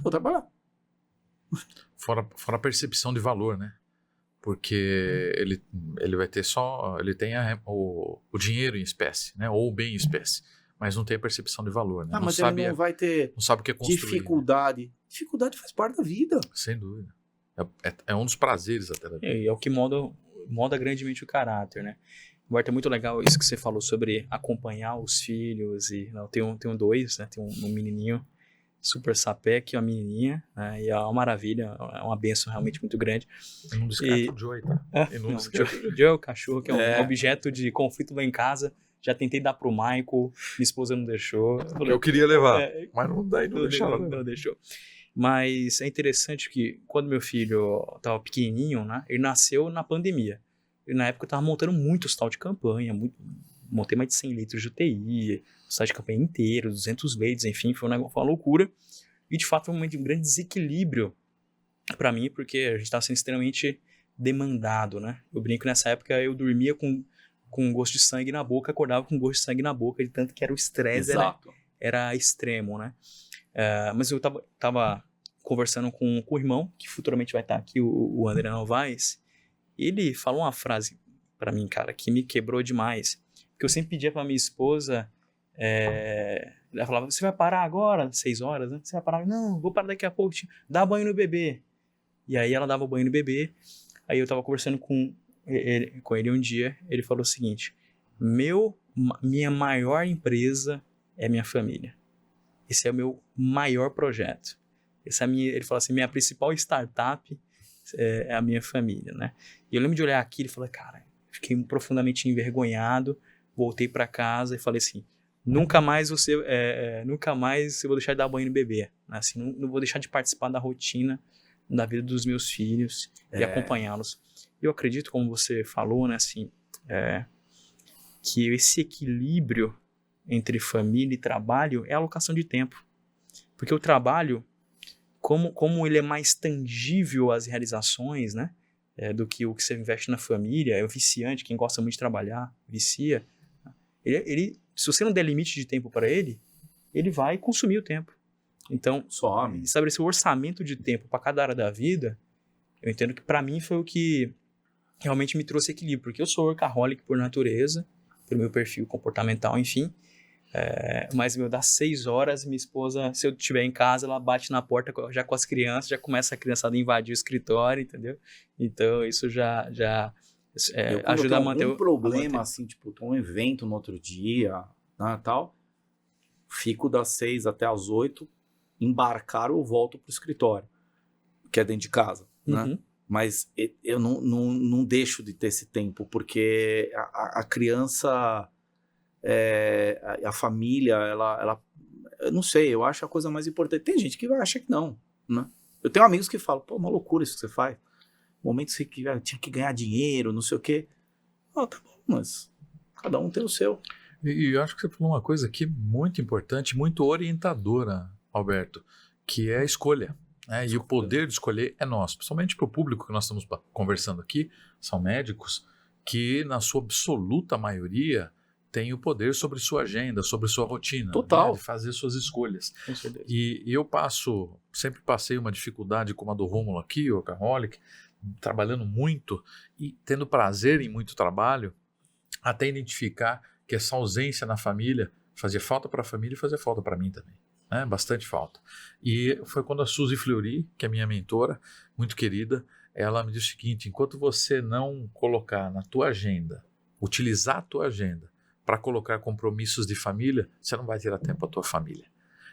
Vou trabalhar. Fora a percepção de valor, né? Porque ele vai ter só... Ele tem o dinheiro em espécie, né? Ou o bem em espécie. Mas não tem a percepção de valor, né? Mas ele não vai ter não sabe o que é construir, dificuldade. Né? Dificuldade faz parte da vida. Sem dúvida. É um dos prazeres até da vida. É o que molda grandemente o caráter, né? Agora, é muito legal isso que você falou sobre acompanhar os filhos. Tenho 2, né? Tem um menininho super sapé, que é uma menininha, né? E é uma maravilha, é uma bênção realmente muito grande. Não descarta o Joey, tá? O Joey é o cachorro, que é um objeto de conflito lá em casa. Já tentei dar pro Michael, minha esposa não deixou. Eu queria levar, mas não deixaram. Não deixou. Mas é interessante que quando meu filho estava pequenininho, né, ele nasceu na pandemia. E na época eu estava montando muito hospital de campanha, montei mais de 100 litros de UTI, hospital de campanha inteiro, 200 leitos, enfim, foi uma loucura. E de fato foi um momento de um grande desequilíbrio para mim, porque a gente estava sendo extremamente demandado, né? Eu brinco, nessa época eu dormia com gosto de sangue na boca, acordava com gosto de sangue na boca, de tanto que era o estresse, era extremo, né? Mas eu tava conversando com o irmão, que futuramente vai estar aqui, o André Novaes, e ele falou uma frase pra mim, cara, que me quebrou demais, porque eu sempre pedia pra minha esposa, ela falava, você vai parar agora, 6 horas, né? Você vai parar? Não, vou parar daqui a pouco, dá banho no bebê. E aí ela dava banho no bebê, aí eu tava conversando com ele um dia, ele falou o seguinte, minha maior empresa é minha família. Esse é o meu maior projeto. Ele falou assim, minha principal startup é a minha família, né? E eu lembro de olhar aquilo e falar, cara, fiquei profundamente envergonhado, voltei para casa e falei assim, nunca mais eu vou deixar de dar banho no bebê, né? Assim, não vou deixar de participar da rotina da vida dos meus filhos e acompanhá-los. Eu acredito, como você falou, né, assim, que esse equilíbrio entre família e trabalho é a alocação de tempo. Porque o trabalho, como ele é mais tangível às realizações, né, do que o que você investe na família, é o viciante, quem gosta muito de trabalhar, vicia. Se você não der limite de tempo para ele vai consumir o tempo. Então, estabelecer o orçamento de tempo para cada área da vida, eu entendo que para mim foi o que realmente me trouxe equilíbrio, porque eu sou workaholic por natureza, pelo meu perfil comportamental, enfim, mas das 6 horas, minha esposa, se eu estiver em casa, ela bate na porta já com as crianças, já começa a criançada a invadir o escritório, entendeu? Então, isso já ajuda a manter um problema, assim, tipo, tem um evento no outro dia, né, tal, fico das 6 até as 8, embarcar ou volto pro escritório, que é dentro de casa, né? Mas eu não deixo de ter esse tempo, porque a criança, a família, ela, eu não sei, eu acho a coisa mais importante. Tem gente que acha que não, né? Eu tenho amigos que falam, pô, uma loucura isso que você faz. No momento que você tinha que ganhar dinheiro, não sei o quê. Tá bom, mas cada um tem o seu. E eu acho que você falou uma coisa aqui muito importante, muito orientadora, Alberto, que é a escolha. E o poder de escolher é nosso, principalmente para o público que nós estamos conversando aqui, são médicos que, na sua absoluta maioria, têm o poder sobre sua agenda, sobre sua rotina. Total. Né, de fazer suas escolhas. E eu sempre passei uma dificuldade como a do Rômulo aqui, o workaholic, trabalhando muito e tendo prazer em muito trabalho, até identificar que essa ausência na família fazia falta para a família e fazia falta para mim também. Bastante falta. E foi quando a Suzy Fleury, que é minha mentora, muito querida, ela me disse o seguinte, enquanto você não colocar na tua agenda, utilizar a tua agenda para colocar compromissos de família, você não vai tirar tempo para a tua família.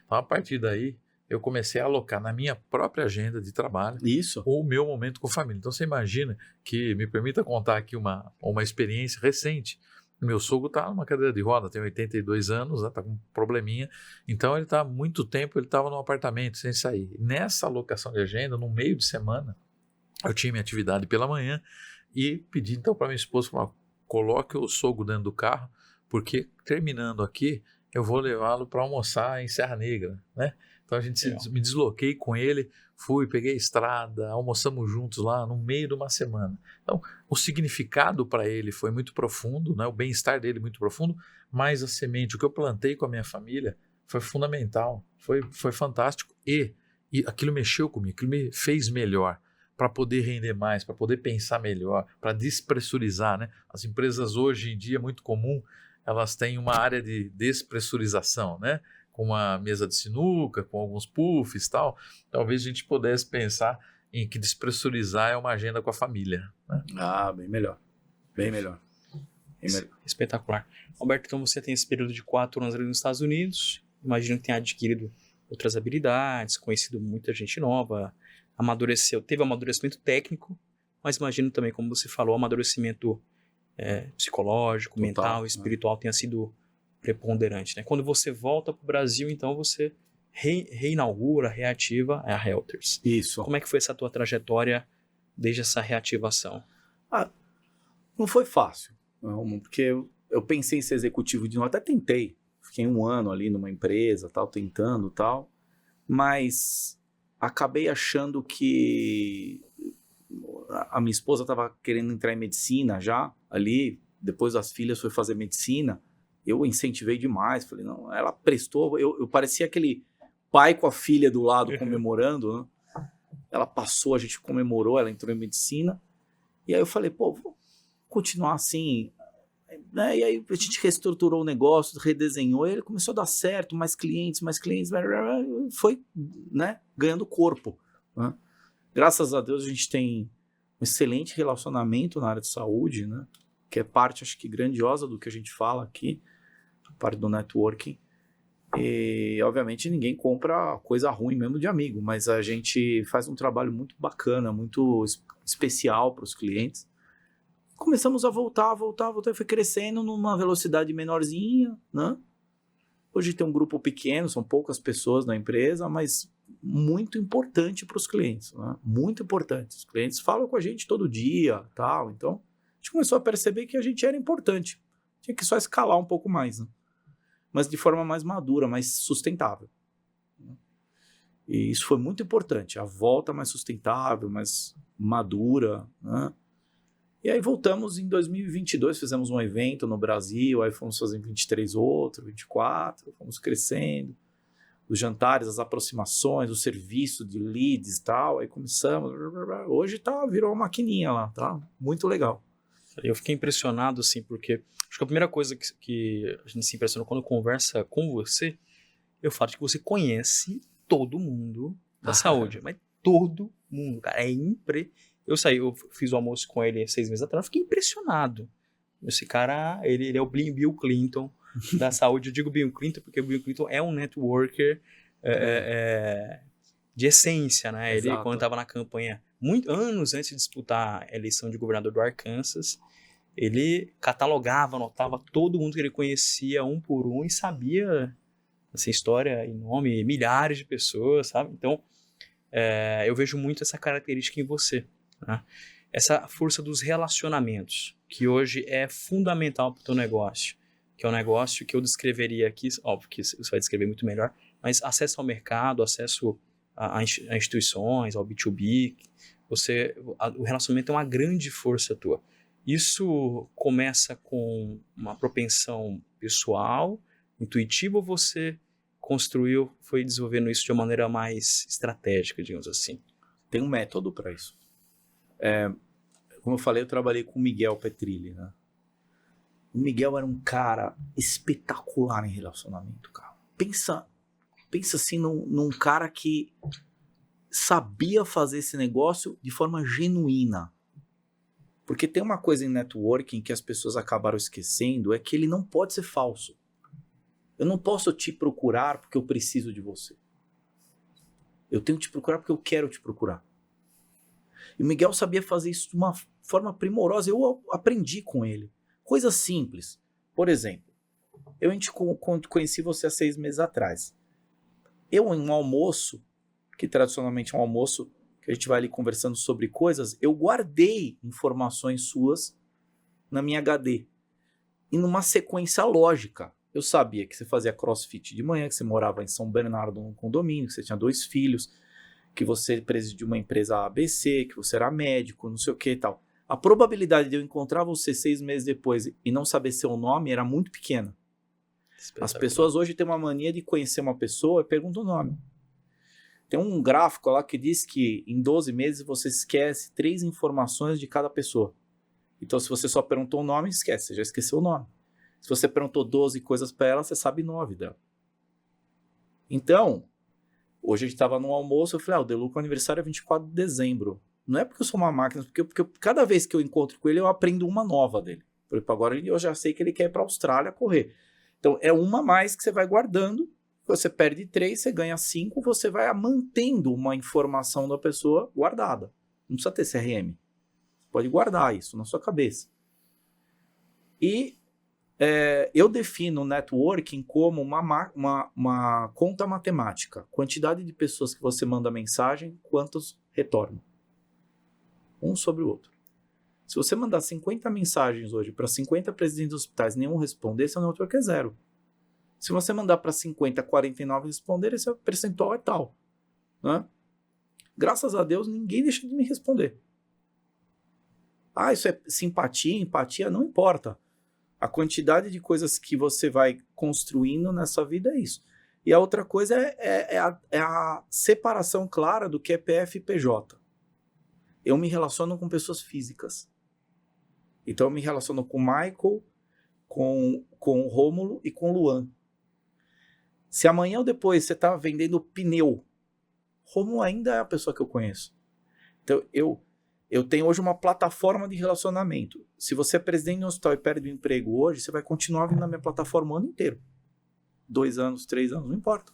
Então, a partir daí, eu comecei a alocar na minha própria agenda de trabalho o meu momento com a família. Então, você imagina que, me permita contar aqui uma experiência recente. Meu sogro está numa cadeira de roda, tem 82 anos, está com um probleminha. Então, ele está há muito tempo, ele estava num apartamento sem sair. Nessa alocação de agenda, no meio de semana, eu tinha minha atividade pela manhã e pedi então para minha esposa, falar, coloque o sogro dentro do carro, porque terminando aqui, eu vou levá-lo para almoçar em Serra Negra, né? Então, me desloquei com ele, peguei a estrada, almoçamos juntos lá no meio de uma semana. Então, o significado para ele foi muito profundo, né? O bem-estar dele muito profundo, mas a semente, o que eu plantei com a minha família foi fundamental, foi fantástico e aquilo mexeu comigo, aquilo me fez melhor para poder render mais, para poder pensar melhor, para despressurizar, né? As empresas hoje em dia é muito comum, elas têm uma área de despressurização, né? Com uma mesa de sinuca, com alguns puffs e tal, talvez a gente pudesse pensar em que despressurizar é uma agenda com a família. Né? Bem melhor. Bem melhor. Espetacular. Alberto, então você tem esse período de 4 anos ali nos Estados Unidos, imagino que tenha adquirido outras habilidades, conhecido muita gente nova, teve amadurecimento técnico, mas imagino também, como você falou, amadurecimento psicológico, total, mental, espiritual tenha sido preponderante, né? Quando você volta para o Brasil, então você reinaugura, reativa a Helters. Isso. Como é que foi essa tua trajetória desde essa reativação? Não foi fácil, não, porque eu pensei em ser executivo de novo, até tentei, fiquei 1 ano ali numa empresa, tal, tentando, tal, mas acabei achando que a minha esposa estava querendo entrar em medicina já, ali, depois das filhas foi fazer medicina, eu incentivei demais, falei, não, ela prestou, eu parecia aquele pai com a filha do lado comemorando, né? Ela passou, a gente comemorou, ela entrou em medicina, e aí eu falei, pô, vou continuar assim, né? E aí a gente reestruturou o negócio, redesenhou, e ele começou a dar certo, mais clientes, foi, né, ganhando corpo, né? Graças a Deus a gente tem um excelente relacionamento na área de saúde, né? Que é parte, acho que, grandiosa do que a gente fala aqui, parte do networking. E, obviamente, ninguém compra coisa ruim mesmo de amigo, mas a gente faz um trabalho muito bacana, muito especial para os clientes. Começamos a voltar, e foi crescendo numa velocidade menorzinha, né? Hoje tem um grupo pequeno, são poucas pessoas na empresa, mas muito importante para os clientes, né? Muito importante. Os clientes falam com a gente todo dia, tal. Então, a gente começou a perceber que a gente era importante. Tinha que só escalar um pouco mais, né? Mas de forma mais madura, mais sustentável. E isso foi muito importante. A volta mais sustentável, mais madura, né? E aí voltamos em 2022, fizemos um evento no Brasil, aí fomos fazer em 23 outro, 24, fomos crescendo. Os jantares, as aproximações, o serviço de leads e tal, aí começamos. Hoje virou uma maquininha lá, tá? Muito legal. Eu fiquei impressionado, assim, porque acho que a primeira coisa que a gente se impressionou quando conversa com você, eu falo que você conhece todo mundo da saúde, mas todo mundo, cara, eu fiz o almoço com ele 6 meses atrás, eu fiquei impressionado. Esse cara, ele é o Bill Clinton da saúde. Eu digo Bill Clinton porque o Bill Clinton é um networker de essência, né? Ele, quando estava na campanha, anos antes de disputar a eleição de governador do Arkansas, ele catalogava, anotava todo mundo que ele conhecia um por um e sabia essa história em nome, milhares de pessoas, sabe? Então, eu vejo muito essa característica em você, né? Essa força dos relacionamentos, que hoje é fundamental para o teu negócio, que é um negócio que eu descreveria aqui, óbvio que você vai descrever muito melhor, mas acesso ao mercado, acesso a instituições, ao B2B, o relacionamento é uma grande força tua. Isso começa com uma propensão pessoal, intuitiva, ou você foi desenvolvendo isso de uma maneira mais estratégica, digamos assim? Tem um método para isso. Como eu falei, eu trabalhei com o Miguel Petrilli, né? O Miguel era um cara espetacular em relacionamento, cara. Pensa assim num cara que sabia fazer esse negócio de forma genuína. Porque tem uma coisa em networking que as pessoas acabaram esquecendo, é que ele não pode ser falso. Eu não posso te procurar porque eu preciso de você. Eu tenho que te procurar porque eu quero te procurar. E o Miguel sabia fazer isso de uma forma primorosa. Eu aprendi com ele. Coisas simples. Por exemplo, eu conheci você há 6 meses atrás. Em um almoço, que tradicionalmente é um almoço que a gente vai ali conversando sobre coisas, eu guardei informações suas na minha HD. E numa sequência lógica. Eu sabia que você fazia crossfit de manhã, que você morava em São Bernardo num condomínio, que você tinha 2 filhos, que você presidia uma empresa ABC, que você era médico, não sei o que e tal. A probabilidade de eu encontrar você 6 meses depois e não saber seu nome era muito pequena. As pessoas hoje têm uma mania de conhecer uma pessoa e perguntam o nome. Tem um gráfico lá que diz que em 12 meses você esquece 3 informações de cada pessoa. Então, se você só perguntou o nome, esquece, você já esqueceu o nome. Se você perguntou 12 coisas para ela, você sabe 9 dela. Então, hoje a gente estava no almoço, eu falei, o Deluca, o aniversário é 24 de dezembro. Não é porque eu sou uma máquina, porque cada vez que eu encontro com ele, eu aprendo uma nova dele. Por exemplo, agora eu já sei que ele quer ir para a Austrália correr. Então, é uma a mais que você vai guardando, você perde 3, você ganha 5, você vai mantendo uma informação da pessoa guardada. Não precisa ter CRM. Você pode guardar isso na sua cabeça. E eu defino o networking como uma conta matemática. Quantidade de pessoas que você manda mensagem, quantos retornam. Um sobre o outro. Se você mandar 50 mensagens hoje para 50 presidentes de hospitais e nenhum responder, seu network é 0. Se você mandar para 50, 49 responder, esse percentual é tal. Né? Graças a Deus, ninguém deixa de me responder. Isso é simpatia, empatia, não importa. A quantidade de coisas que você vai construindo nessa vida é isso. E a outra coisa é a separação clara do que é PF e PJ. Eu me relaciono com pessoas físicas. Então eu me relaciono com o Michael, com o Rômulo e com o Luan. Se amanhã ou depois você está vendendo pneu, Rômulo ainda é a pessoa que eu conheço. Então eu tenho hoje uma plataforma de relacionamento. Se você é presidente de um hospital e perde o emprego hoje, você vai continuar vindo na minha plataforma o ano inteiro. 2 anos, 3 anos, não importa.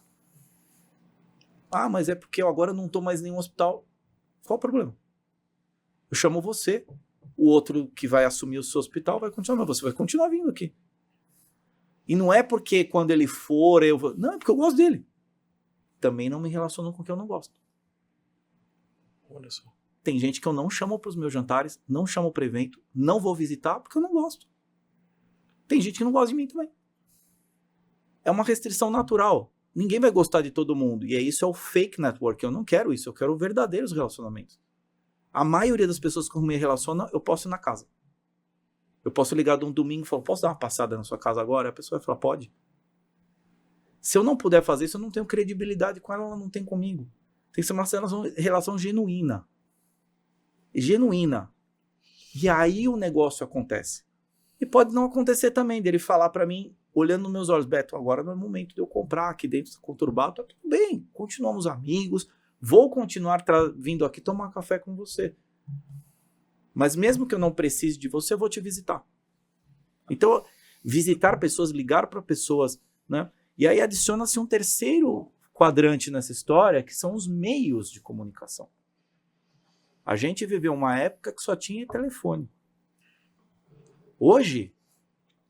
Ah, mas é porque eu agora não estou mais em nenhum hospital. Qual o problema? Eu chamo você. O outro que vai assumir o seu hospital vai continuar, mas você vai continuar vindo aqui. E não é porque quando ele for, eu vou... Não, é porque eu gosto dele. Também não me relaciono com quem eu não gosto. Olha só. Tem gente que eu não chamo para os meus jantares, não chamo para evento, não vou visitar porque eu não gosto. Tem gente que não gosta de mim também. É uma restrição natural. Ninguém vai gostar de todo mundo. E isso é o fake network. Eu não quero isso. Eu quero verdadeiros relacionamentos. A maioria das pessoas com quem me relaciona, eu posso ir na casa. Eu posso ligar de um domingo e falar, posso dar uma passada na sua casa agora? A pessoa vai falar, pode. Se eu não puder fazer isso, eu não tenho credibilidade com ela, ela não tem comigo. Tem que ser uma relação genuína. Genuína. E aí o negócio acontece. E pode não acontecer também, dele falar pra mim, olhando nos meus olhos, Beto, agora não é momento de eu comprar aqui dentro do conturbado, tá tudo bem, continuamos amigos, vou continuar vindo aqui tomar café com você. Mas mesmo que eu não precise de você, eu vou te visitar. Então, visitar pessoas, ligar para pessoas, né? E aí adiciona-se um terceiro quadrante nessa história, que são os meios de comunicação. A gente viveu uma época que só tinha telefone. Hoje,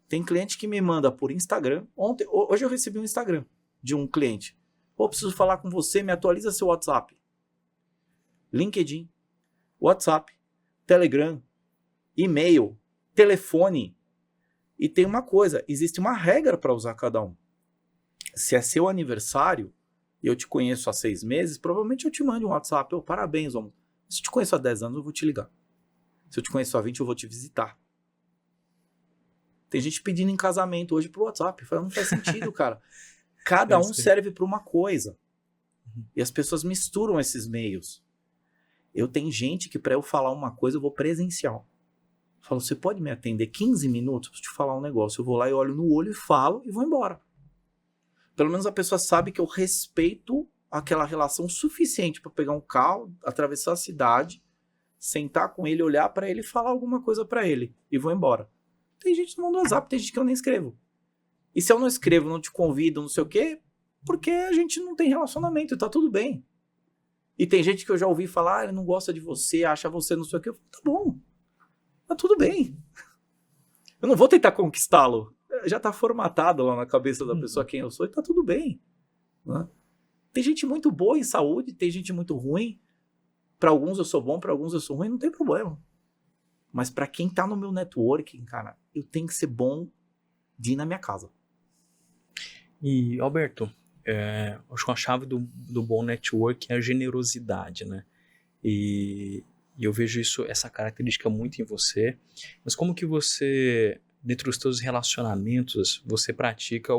tem cliente que me manda por Instagram. Hoje eu recebi um Instagram de um cliente. Pô, preciso falar com você, me atualiza seu WhatsApp. LinkedIn, WhatsApp, Telegram, e-mail, telefone. E tem uma coisa, existe uma regra para usar cada um. Se é seu aniversário, e eu te conheço há 6 meses, provavelmente eu te mando um WhatsApp. Oh, parabéns, homem. Se eu te conheço há 10 anos, eu vou te ligar. Se eu te conheço há 20, eu vou te visitar. Tem gente pedindo em casamento hoje pro WhatsApp. Não faz sentido, cara. Cada um serve para uma coisa. E as pessoas misturam esses meios. Eu tenho gente que para eu falar uma coisa, eu vou presencial. Eu falo, você pode me atender 15 minutos para te falar um negócio? Eu vou lá e olho no olho e falo e vou embora. Pelo menos a pessoa sabe que eu respeito aquela relação suficiente para pegar um carro, atravessar a cidade, sentar com ele, olhar para ele e falar alguma coisa para ele. E vou embora. Tem gente no mundo do WhatsApp, tem gente que eu nem escrevo. E se eu não escrevo, não te convido, não sei o quê, porque a gente não tem relacionamento, tá tudo bem. E tem gente que eu já ouvi falar, ele não gosta de você, acha você não sei o quê. Eu falo, tá bom, tá tudo bem. Eu não vou tentar conquistá-lo. Já tá formatado lá na cabeça da pessoa quem eu sou e tá tudo bem. Né? Tem gente muito boa em saúde, tem gente muito ruim. Para alguns eu sou bom, para alguns eu sou ruim, não tem problema. Mas para quem tá no meu networking, cara, eu tenho que ser bom de ir na minha casa. E, Alberto, acho que a chave do bom network é a generosidade, né? E eu vejo essa característica muito em você. Mas como que você, dentro dos seus relacionamentos, você pratica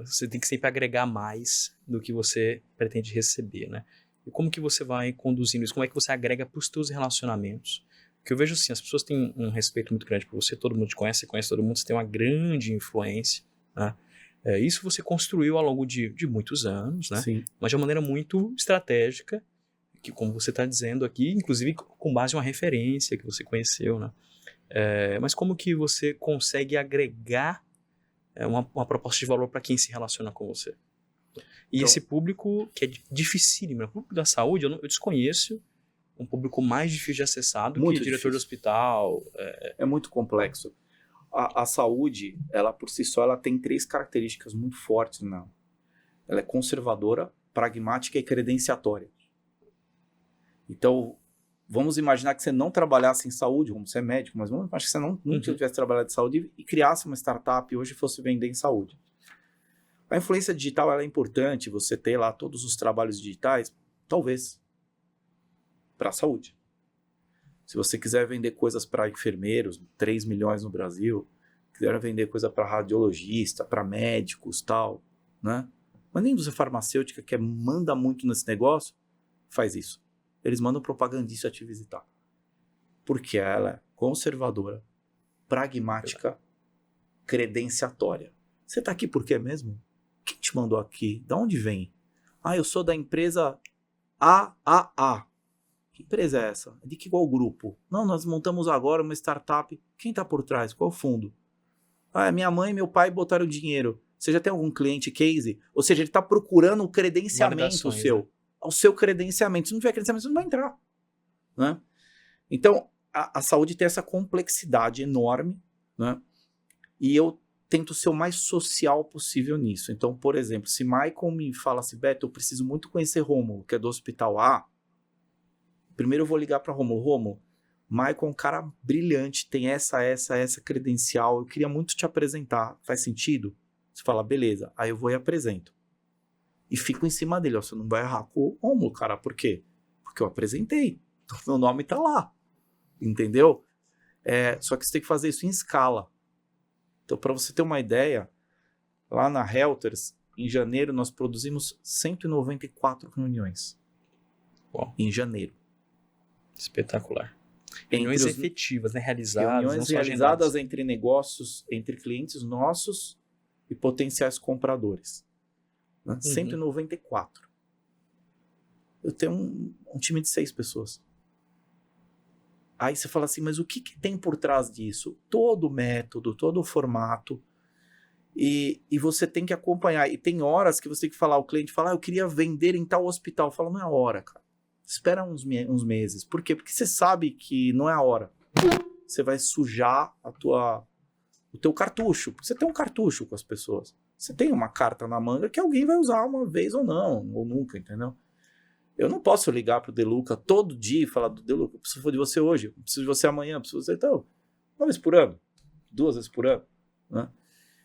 você tem que sempre agregar mais do que você pretende receber, né? E como que você vai conduzindo isso? Como é que você agrega para os seus relacionamentos? Porque eu vejo assim, as pessoas têm um respeito muito grande por você, todo mundo te conhece, você conhece todo mundo, você tem uma grande influência, né? Isso você construiu ao longo de muitos anos, né? Sim. Mas de uma maneira muito estratégica, que como você está dizendo aqui, inclusive com base em uma referência que você conheceu, né? Mas como que você consegue agregar uma proposta de valor para quem se relaciona com você? E então, esse público que é dificílimo, o público da saúde, eu desconheço um público mais difícil de acessar do que diretor de hospital. É muito complexo. A saúde, ela por si só, ela tem 3 características muito fortes nela. Ela é conservadora, pragmática e credenciatória. Então, vamos imaginar que você não trabalhasse em saúde, como você é médico, mas vamos imaginar que você nunca tivesse trabalhado em saúde e criasse uma startup e hoje fosse vender em saúde. A influência digital, ela é importante, você ter lá todos os trabalhos digitais, talvez, para a saúde. Se você quiser vender coisas para enfermeiros, 3 milhões no Brasil, quiser vender coisa para radiologista, para médicos, tal, né? Mas nem indústria farmacêutica, que manda muito nesse negócio, faz isso. Eles mandam propagandista te visitar. Porque ela é conservadora, pragmática, credenciatória. Você está aqui por quê mesmo? Quem te mandou aqui? Da onde vem? Eu sou da empresa AAA. Que empresa é essa? De que qual grupo? Não, nós montamos agora uma startup. Quem está por trás? Qual fundo? Minha mãe e meu pai botaram dinheiro. Você já tem algum cliente case? Ou seja, ele está procurando o credenciamento seu. Né? O seu credenciamento. Se não tiver credenciamento, você não vai entrar. Né? Então, a saúde tem essa complexidade enorme, né? E eu tento ser o mais social possível nisso. Então, por exemplo, se Michael me fala assim, Beto, eu preciso muito conhecer Rômulo, que é do Hospital A, primeiro eu vou ligar para Rômulo. Rômulo, Michael é um cara brilhante, tem essa credencial, eu queria muito te apresentar. Faz sentido? Você fala, beleza. Aí eu vou e apresento. E fico em cima dele, ó, você não vai errar com o Rômulo, cara. Por quê? Porque eu apresentei. Então, meu nome tá lá. Entendeu? Só que você tem que fazer isso em escala. Então, para você ter uma ideia, lá na Helters, em janeiro, nós produzimos 194 reuniões. Uau. Em janeiro. Espetacular. Reuniões efetivas, né? Realizadas. Reuniões realizadas entre negócios, entre clientes nossos e potenciais compradores. Né? 194. Eu tenho um time de 6 pessoas. Aí você fala assim, mas o que tem por trás disso? Todo o método, todo o formato. E você tem que acompanhar. E tem horas que você tem que falar, o cliente fala, eu queria vender em tal hospital. Fala, não é a hora, cara. Espera uns meses. Por quê? Porque você sabe que não é a hora. Você vai sujar o teu cartucho. Porque você tem um cartucho com as pessoas. Você tem uma carta na manga que alguém vai usar uma vez ou não, ou nunca, entendeu? Eu não posso ligar pro Deluca todo dia e falar do Deluca, eu preciso de você hoje, eu preciso de você amanhã, eu preciso de você, então, 1 vez por ano, 2 vezes por ano, né?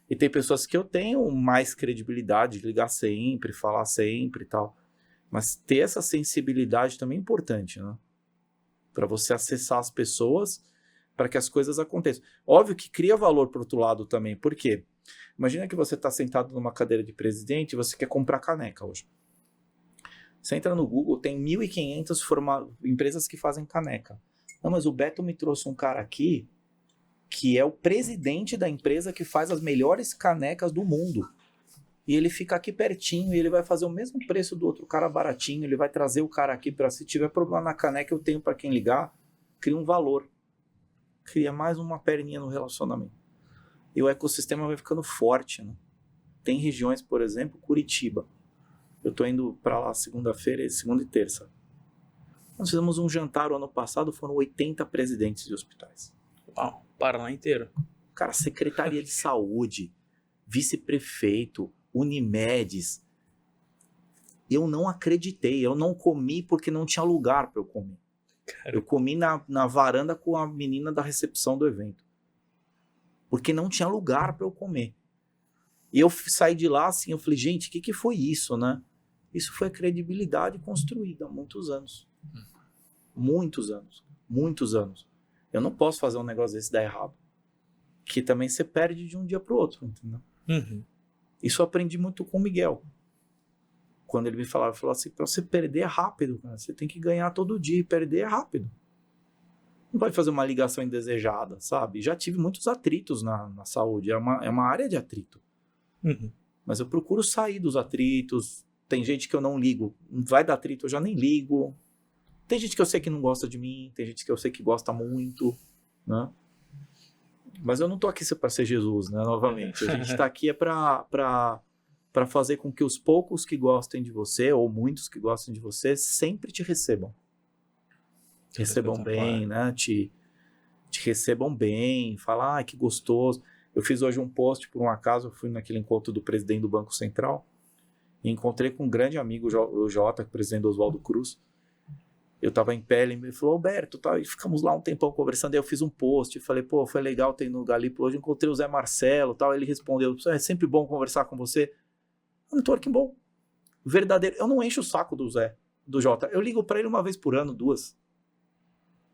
E tem pessoas que eu tenho mais credibilidade de ligar sempre, falar sempre e tal, mas ter essa sensibilidade também é importante, né? Para você acessar as pessoas, para que as coisas aconteçam. Óbvio que cria valor pro outro lado também, por quê? Imagina que você está sentado numa cadeira de presidente e você quer comprar caneca hoje. Você entra no Google, tem 1.500 empresas que fazem caneca. Não, mas o Beto me trouxe um cara aqui que é o presidente da empresa que faz as melhores canecas do mundo. E ele fica aqui pertinho e ele vai fazer o mesmo preço do outro cara baratinho, ele vai trazer o cara aqui para se tiver problema na caneca eu tenho para quem ligar, cria um valor. Cria mais uma perninha no relacionamento. E o ecossistema vai ficando forte, né? Tem regiões, por exemplo, Curitiba. Eu tô indo para lá segunda-feira, segunda e terça. Nós fizemos um jantar o ano passado, foram 80 presidentes de hospitais. Uau, Paraná inteiro. Cara, Secretaria de Saúde, vice-prefeito, Unimedes. Eu não acreditei, eu não comi porque não tinha lugar para eu comer. Cara. Eu comi na varanda com a menina da recepção do evento. Porque não tinha lugar para eu comer. E eu saí de lá assim, eu falei, gente, o que foi isso, né? Isso foi a credibilidade construída há muitos anos. Muitos anos. Muitos anos. Eu não posso fazer um negócio desse dar errado. Que também você perde de um dia para o outro, entendeu? Isso eu aprendi muito com o Miguel. Quando ele me falava, ele falou assim, para você perder é rápido, cara. Você tem que ganhar todo dia e perder é rápido. Não pode fazer uma ligação indesejada, sabe? Já tive muitos atritos na saúde. É uma área de atrito. Mas eu procuro sair dos atritos. Tem gente que eu não ligo. Vai dar atrito, eu já nem ligo. Tem gente que eu sei que não gosta de mim. Tem gente que eu sei que gosta muito, né? Mas eu não tô aqui para ser Jesus, né? Novamente. A gente tá aqui para fazer com que os poucos que gostem de você, ou muitos que gostem de você, sempre te recebam. Recebam bem, né? Te recebam bem. Falar, que gostoso. Eu fiz hoje um post, por um acaso, eu fui naquele encontro do presidente do Banco Central e encontrei com um grande amigo, o Jota, presidente do Oswaldo Cruz. Eu estava em pé, ele me falou, Alberto, tá? E ficamos lá um tempão conversando, aí eu fiz um post, e falei, pô, foi legal ter ido no Galípolo, hoje encontrei o Zé Marcelo, tal. Ele respondeu, é sempre bom conversar com você. Networking bom, verdadeiro. Eu não encho o saco do Zé, do Jota, eu ligo para ele 1 vez por ano, 2.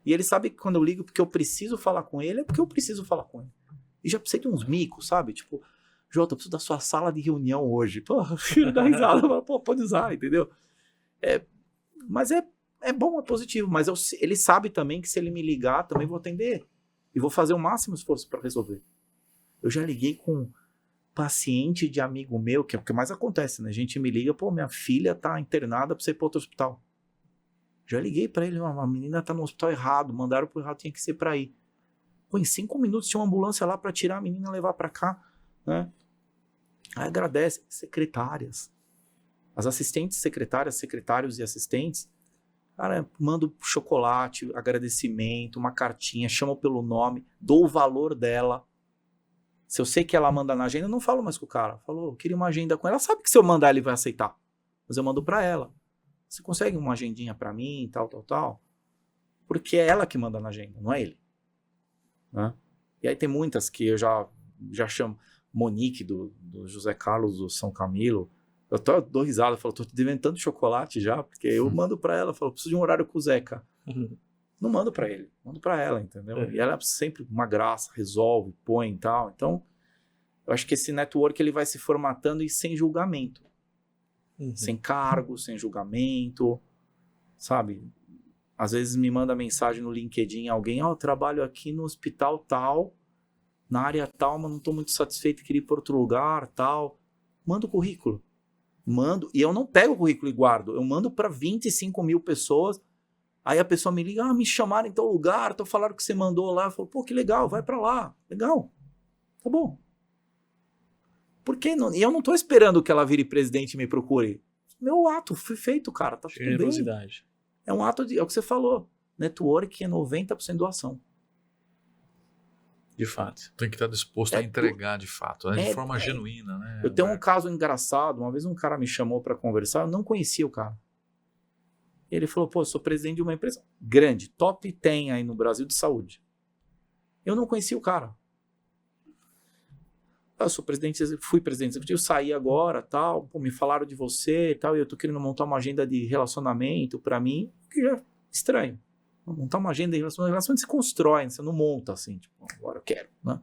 E ele sabe que quando eu ligo porque eu preciso falar com ele, é porque eu preciso falar com ele. E já precisei de uns micos, sabe? Tipo, Jota, eu preciso da sua sala de reunião hoje. Pô, filho da risada, mas, pô, pode usar, entendeu? Mas é bom, é positivo. Mas ele sabe também que se ele me ligar, também vou atender. E vou fazer o máximo esforço para resolver. Eu já liguei com paciente de amigo meu, que é o que mais acontece, né? A gente me liga, pô, minha filha tá internada pra você ir para outro hospital. Já liguei para ele, uma menina tá no hospital errado, mandaram pro errado, tinha que ser para ir. Pô, em 5 minutos tinha uma ambulância lá para tirar a menina e levar para cá, né? Aí agradece. Secretárias. As assistentes secretárias, secretários e assistentes, cara, mando chocolate, agradecimento, uma cartinha, chamo pelo nome, dou o valor dela. Se eu sei que ela manda na agenda, eu não falo mais com o cara. Falou, eu queria uma agenda com ela. Ela sabe que se eu mandar, ele vai aceitar. Mas eu mando pra ela. Você consegue uma agendinha pra mim, tal, tal, tal? Porque é ela que manda na agenda, não é ele. Né? E aí tem muitas que eu já chamo. Monique, do José Carlos, do São Camilo. Eu dou risada, eu falo, tô te devendo tanto chocolate já, porque eu mando pra ela, falo, preciso de um horário com o Zeca. Não mando pra ele, mando pra ela, entendeu? E ela é sempre uma graça, resolve, põe e tal. Então, eu acho que esse network ele vai se formatando e sem julgamento. Sem cargo, sem julgamento, sabe? Às vezes me manda mensagem no LinkedIn alguém, eu trabalho aqui no hospital tal, na área tal, mas não tô muito satisfeito, queria ir para outro lugar, tal. Manda o currículo. Mando, e eu não pego o currículo e guardo, eu mando para 25 mil pessoas, aí a pessoa me liga, me chamaram em tal lugar, falaram que você mandou lá, eu falo, pô, que legal, vai para lá, legal, tá bom. Por que não? E eu não tô esperando que ela vire presidente e me procure. Meu ato foi feito, cara, tá tudo bem. Generosidade. É um ato de, é o que você falou, network é 90% doação. De fato. Tem que estar disposto a entregar de fato, né? De forma genuína, né? Eu tenho um caso engraçado. Uma vez um cara me chamou para conversar, eu não conhecia o cara. Ele falou, pô, eu sou presidente de uma empresa grande, top 10 aí no Brasil de saúde. Eu não conhecia o cara. Eu sou presidente, fui presidente executivo, saí agora, tal, pô, me falaram de você e tal, e eu tô querendo montar uma agenda de relacionamento para mim, que já é estranho. Montar uma agenda de relacionamento se constrói, você não monta assim, tipo, agora eu quero, né?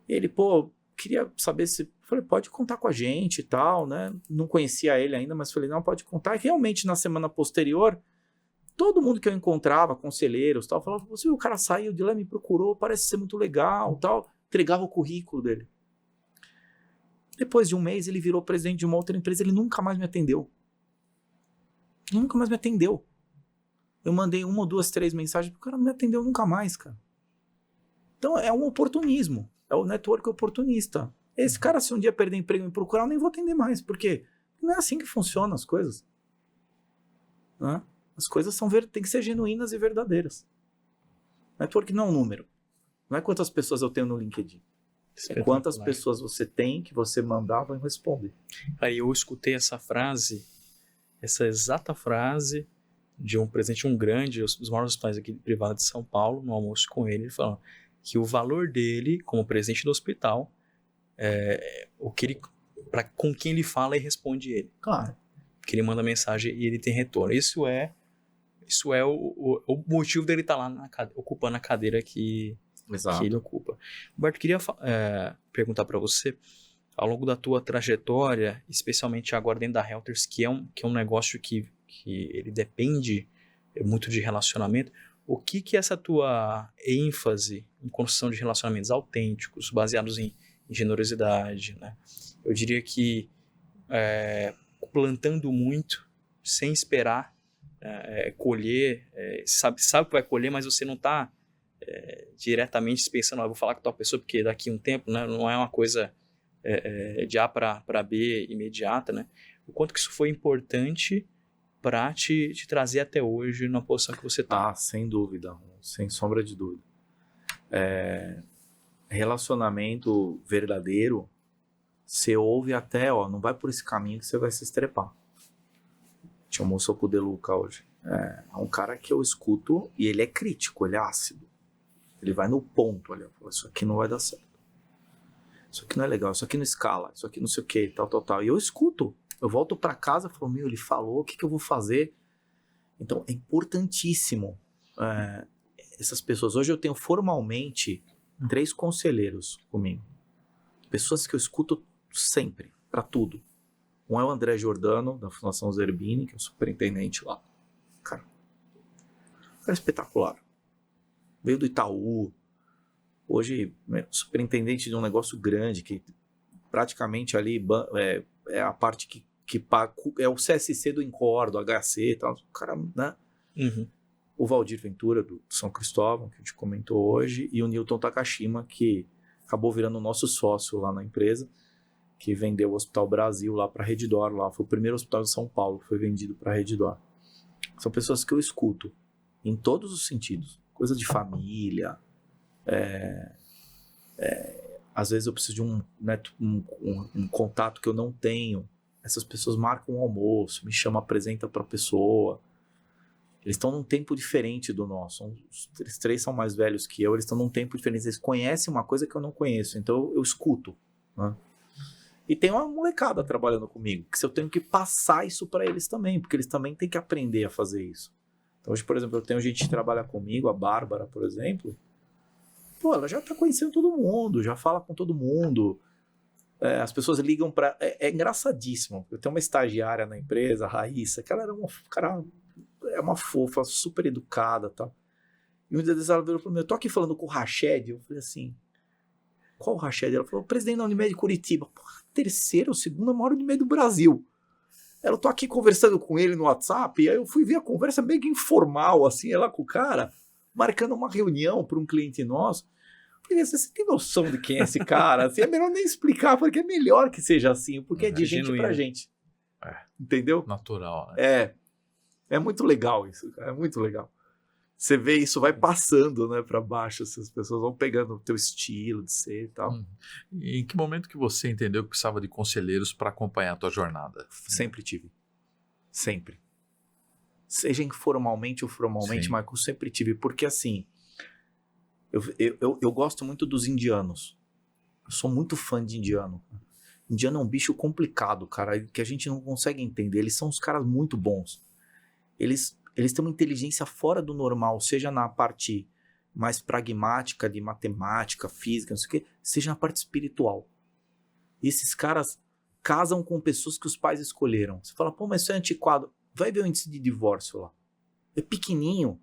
E ele, pô, queria saber se... Falei, pode contar com a gente e tal, né? Não conhecia ele ainda, mas falei, não, pode contar. E realmente, na semana posterior, todo mundo que eu encontrava, conselheiros tal, falava, você viu, o cara saiu de lá, me procurou, parece ser muito legal, tal. Entregava o currículo dele. Depois de um mês, ele virou presidente de uma outra empresa, ele nunca mais me atendeu. Nunca mais me atendeu. Eu mandei 1 ou 2, 3 mensagens, o cara não me atendeu nunca mais, cara. Então é um oportunismo, é o network oportunista. Esse cara, se um dia perder emprego e me procurar, eu nem vou atender mais, porque não é assim que funcionam as coisas. Né? As coisas têm que ser genuínas e verdadeiras. Network não é um número. Não é quantas pessoas eu tenho no LinkedIn. É quantas pessoas você tem que você mandar vão responder. Aí eu escutei essa frase, essa exata frase de um presidente, um grande, dos maiores hospitais aqui privados de São Paulo, no almoço com ele falando que o valor dele, como presidente do hospital, o que ele, com quem ele fala e responde ele. Claro. Que ele manda mensagem e ele tem retorno. Isso é o motivo dele estar lá ocupando a cadeira que ele ocupa. Roberto, queria perguntar para você, ao longo da tua trajetória, especialmente agora dentro da Helters, que é um negócio que ele depende muito de relacionamento, o que essa tua ênfase em construção de relacionamentos autênticos, baseados em generosidade, né? Eu diria que plantando muito, sem esperar colher, sabe que vai colher, mas você não está diretamente pensando, vou falar com tal pessoa porque daqui a um tempo, né? Não é uma coisa de A para B imediata, né? O quanto que isso foi importante para te trazer até hoje na posição que você está. Sem dúvida, sem sombra de dúvida. Relacionamento verdadeiro, você ouve até, não vai por esse caminho que você vai se estrepar. Tinha almoçou com o Deluca hoje. É um cara que eu escuto e ele é crítico, ele é ácido. Ele vai no ponto, olha, isso aqui não vai dar certo. Isso aqui não é legal, isso aqui não escala, isso aqui não sei o que, tal. E eu escuto. Eu volto para casa e falo, ele falou, o que eu vou fazer? Então, é importantíssimo essas pessoas. Hoje eu tenho formalmente 3 conselheiros comigo. Pessoas que eu escuto sempre, para tudo. Um é o André Giordano, da Fundação Zerbini, que é o superintendente lá. Cara espetacular. Veio do Itaú. Hoje, superintendente de um negócio grande, que praticamente ali é a parte que é o CSC do Incor, do HC e tal. O cara, né? Uhum. O Valdir Ventura, do São Cristóvão, que a gente comentou hoje, e o Newton Takashima, que acabou virando nosso sócio lá na empresa. que vendeu o Hospital Brasil lá para a Redditor, lá foi o primeiro hospital de São Paulo que foi vendido para a Redditor. São pessoas que eu escuto em todos os sentidos, coisa de família, às vezes eu preciso de um contato que eu não tenho, essas pessoas marcam um almoço, me chamam, apresenta para a pessoa. Eles estão num tempo diferente do nosso. Os 3 são mais velhos que eu, eles estão num tempo diferente. Eles conhecem uma coisa que eu não conheço, então eu escuto. Né? E tem uma molecada trabalhando comigo, que se eu tenho que passar isso para eles também, porque eles também têm que aprender a fazer isso. Então hoje, por exemplo, eu tenho gente que trabalha comigo, a Bárbara, por exemplo. Pô, ela já tá conhecendo todo mundo, já fala com todo mundo. As pessoas ligam para... É engraçadíssimo. Eu tenho uma estagiária na empresa, a Raíssa, que ela era uma fofa, super educada e tal. E um dia ela virou para mim, eu tô aqui falando com o Rached. Eu falei assim, qual o Rached? Ela falou, presidente da Unimed de Curitiba. Porra, terceira ou segunda maior Unimed do Brasil. Eu tô aqui conversando com ele no WhatsApp, e aí eu fui ver a conversa meio que informal, assim, ela com o cara, marcando uma reunião para um cliente nosso. Eu falei, você tem noção de quem é esse cara? Assim, é melhor nem explicar, porque é melhor que seja assim, porque é de gente genuíno. pra gente. Entendeu? Natural, né? É muito legal isso, cara, é muito legal. Você vê isso, vai passando, né, pra baixo, assim, as pessoas vão pegando o teu estilo de ser e tal. E em que momento que você entendeu que precisava de conselheiros para acompanhar a tua jornada? Sempre tive. Sempre. Seja informalmente ou formalmente, Sim. mas eu sempre tive, porque assim, eu gosto muito dos indianos. Eu sou muito fã de indiano. Indiano é um bicho complicado, cara, que a gente não consegue entender. Eles são uns caras muito bons. Eles têm uma inteligência fora do normal, seja na parte mais pragmática, de matemática, física, não sei o quê, seja na parte espiritual. E esses caras casam com pessoas que os pais escolheram. Você fala, pô, mas isso é antiquado. Vai ver o índice de divórcio lá. É pequenininho,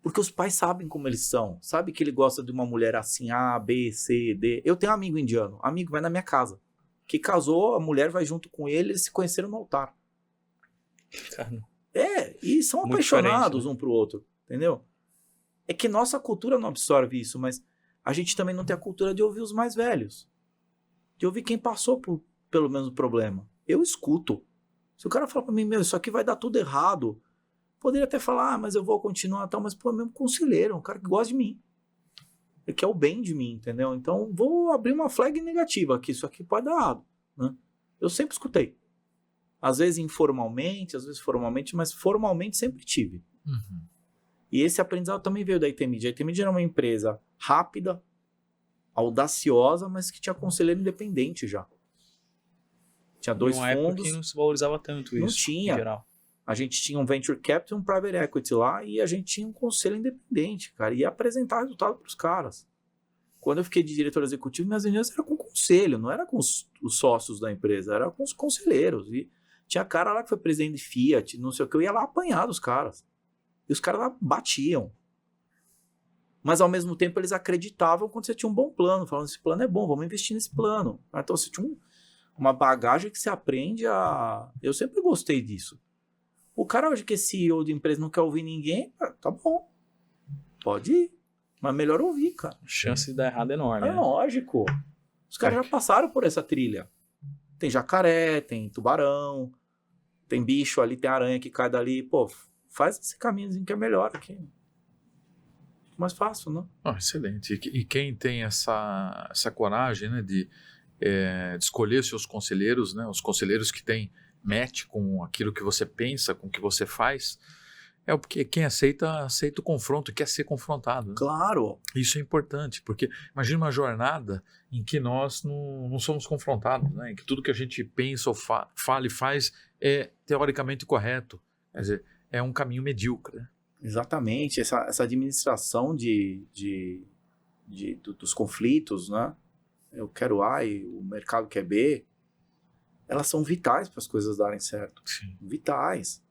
porque os pais sabem como eles são. Sabe que ele gosta de uma mulher assim, A, B, C, D. Eu tenho um amigo indiano, amigo vai na minha casa, que casou, a mulher vai junto com ele, eles se conheceram no altar. Cara, E são muito apaixonados diferente, né? um pro outro, entendeu? É que nossa cultura não absorve isso, mas a gente também não tem a cultura de ouvir os mais velhos. De ouvir quem passou por pelo mesmo problema. Eu escuto. Se o cara falar pra mim, meu, isso aqui vai dar tudo errado, poderia até falar, mas eu vou continuar tal, mas pô, é mesmo conselheiro, um cara que gosta de mim. Ele quer o bem de mim, entendeu? Então vou abrir uma flag negativa, que isso aqui pode dar errado, né? Eu sempre escutei. Às vezes informalmente, às vezes formalmente, mas formalmente sempre tive. E esse aprendizado também veio da ITMID. A ITMID era uma empresa rápida, audaciosa, mas que tinha conselheiro independente já. Tinha 2 Numa época fundos. que não se valorizava tanto isso, Não tinha. em geral. A gente tinha um Venture Capital e um Private Equity lá, e a gente tinha um conselho independente, cara, e ia apresentar resultado para os caras. Quando eu fiquei de diretor executivo, minhas reuniões eram com o conselho, não era com os sócios da empresa, era com os conselheiros. E tinha cara lá que foi presidente de Fiat, não sei o que, eu ia lá apanhar dos caras. E os caras lá batiam. Mas ao mesmo tempo eles acreditavam quando você tinha um bom plano, falando, esse plano é bom, vamos investir nesse plano. Então você tinha uma bagagem que você aprende a... Eu sempre gostei disso. O cara hoje que é CEO de empresa não quer ouvir ninguém, tá bom, pode ir. Mas melhor ouvir, cara. A chance de dar errado é enorme. É né? lógico. Os caras já passaram por essa trilha. Tem jacaré, tem tubarão, tem bicho ali, tem aranha que cai dali. Pô, faz esse caminhozinho que é melhor aqui. Mais fácil, né? Excelente. E quem tem essa coragem, né, de escolher seus conselheiros, né, os conselheiros que têm match com aquilo que você pensa, com o que você faz, porque quem aceita o confronto, quer ser confrontado. Né? Claro. Isso é importante, porque imagina uma jornada em que nós não somos confrontados, né? Em que tudo que a gente pensa ou fala e faz é teoricamente correto. Quer dizer, é um caminho medíocre. Né? Exatamente. Essa administração dos conflitos, né? Eu quero A e o mercado quer B, elas são vitais para as coisas darem certo. Sim. Vitais.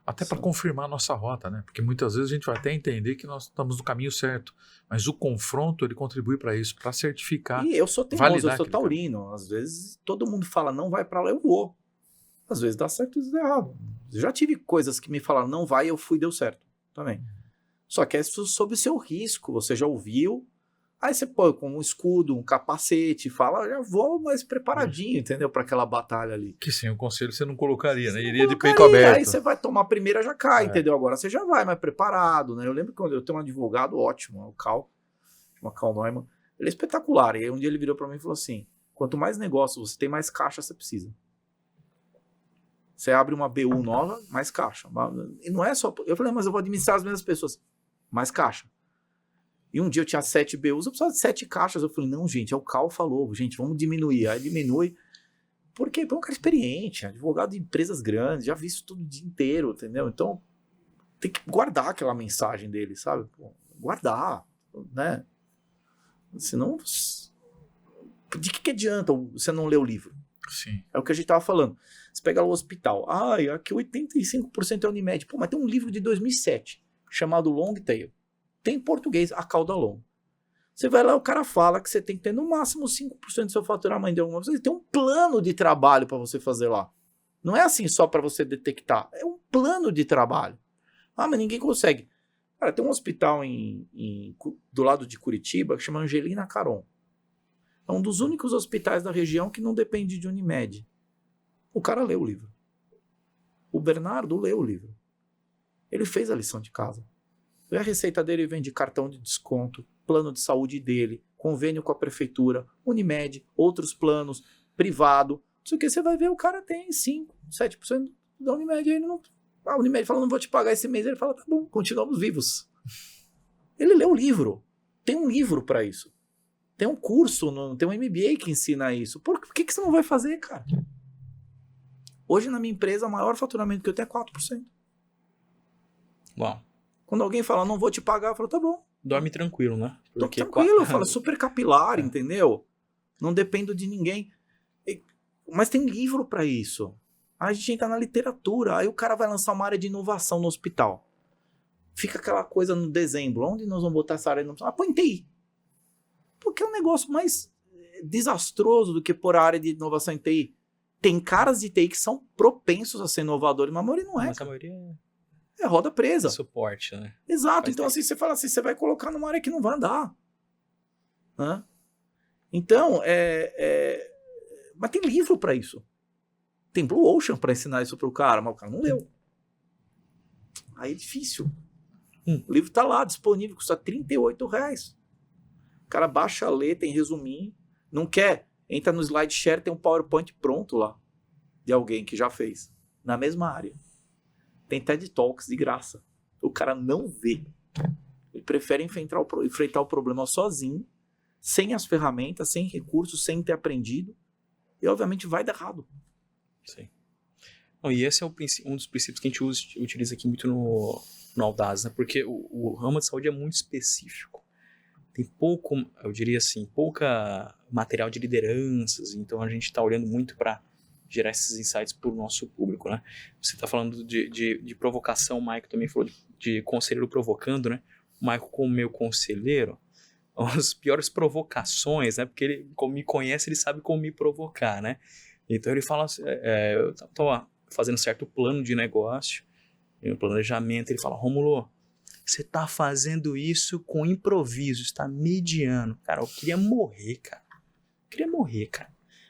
Até para confirmar a nossa rota, né? Porque muitas vezes a gente vai até entender que nós estamos no caminho certo, mas o confronto ele contribui para isso, para certificar. E eu sou teimoso, eu sou taurino. Às vezes todo mundo fala, não vai para lá, eu vou. Às vezes dá certo e às vezes dá errado. Eu já tive coisas que me falaram, não vai, eu fui e deu certo também. Só que é sob o seu risco, você já ouviu, Aí você põe com um escudo, um capacete, fala, já vou mais preparadinho, entendeu? Para aquela batalha ali. Que sem o conselho você não colocaria, né? Você Iria de colocaria, peito aberto. Aí você vai tomar a primeira, já cai, entendeu? Agora você já vai mais preparado, né? Eu lembro que quando eu tenho um advogado ótimo, o Cal Neumann, ele é espetacular. E aí um dia ele virou para mim e falou assim, quanto mais negócio você tem, mais caixa você precisa. Você abre uma BU nova, mais caixa. E não é só... Eu falei, mas eu vou administrar as mesmas pessoas. Mais caixa. E um dia eu tinha 7 BUs, eu precisava de 7 caixas. Eu falei, não, gente, é o Cal falou, gente, vamos diminuir. Aí diminui. Porque é um cara experiente, advogado de empresas grandes, já vi isso tudo o dia inteiro, entendeu? Então, tem que guardar aquela mensagem dele, sabe? Pô, guardar, né? Senão, de que adianta você não ler o livro? Sim. É o que a gente tava falando. Você pega lá o hospital. Aqui 85% é Unimed. Pô, mas tem um livro de 2007 chamado Long Tail. Tem em português, a cauda longa. Você vai lá, o cara fala que você tem que ter no máximo 5% do seu faturamento de alguma coisa. Você tem um plano de trabalho para você fazer lá. Não é assim só para você detectar. É um plano de trabalho. Mas ninguém consegue. Cara, tem um hospital do lado de Curitiba que chama Angelina Caron. É um dos únicos hospitais da região que não depende de Unimed. O cara leu o livro. O Bernardo leu o livro. Ele fez a lição de casa. E a receita dele vem de cartão de desconto, plano de saúde dele, convênio com a prefeitura, Unimed, outros planos, privado. Não sei o que, você vai ver, o cara tem 5, 7% da Unimed. Ele não... A Unimed fala, não vou te pagar esse mês. Ele fala, tá bom, continuamos vivos. Ele leu o livro. Tem um livro para isso. Tem um curso, tem um MBA que ensina isso. Por que você não vai fazer, cara? Hoje na minha empresa, o maior faturamento que eu tenho é 4%. Uau. Quando alguém fala, não vou te pagar, eu falo, tá bom. Dorme tranquilo, né? Tô tranquilo, eu falo, super capilar, entendeu? Não dependo de ninguém. Mas tem livro para isso. Aí a gente entra na literatura, aí o cara vai lançar uma área de inovação no hospital. Fica aquela coisa no dezembro, onde nós vamos botar essa área de inovação? Põe TI. Porque é um negócio mais desastroso do que pôr a área de inovação em TI. Tem caras de TI que são propensos a ser inovadores, mas a maioria não é. Mas a maioria é roda presa. é suporte, né? Exato. Mas então, tem... assim, você fala assim, você vai colocar numa área que não vai andar. Né? Então, mas tem livro para isso. Tem Blue Ocean para ensinar isso pro cara, mas o cara não leu. Aí é difícil. O livro tá lá, disponível, custa R$38. O cara baixa, lê, tem resuminho. Não quer? Entra no SlideShare, tem um PowerPoint pronto lá. De alguém que já fez. Na mesma área. Tem TED Talks de graça. O cara não vê. Ele prefere enfrentar o problema sozinho, sem as ferramentas, sem recursos, sem ter aprendido. E obviamente vai dar errado. Sim. Não, e esse é um dos princípios que a gente utiliza aqui muito no Audaz, né? Porque o ramo de saúde é muito específico. Tem pouco, eu diria assim, pouca material de lideranças, então a gente está olhando muito para gerar esses insights para o nosso público, né? Você está falando de provocação, o Maico também falou de conselheiro provocando, né? O Maico como meu conselheiro, as piores provocações, né? Porque ele, como me conhece, ele sabe como me provocar, né? Então ele fala, eu estava fazendo certo plano de negócio, um planejamento, ele fala, Rômulo, você tá fazendo isso com improviso, está mediano. Cara, eu queria morrer, cara.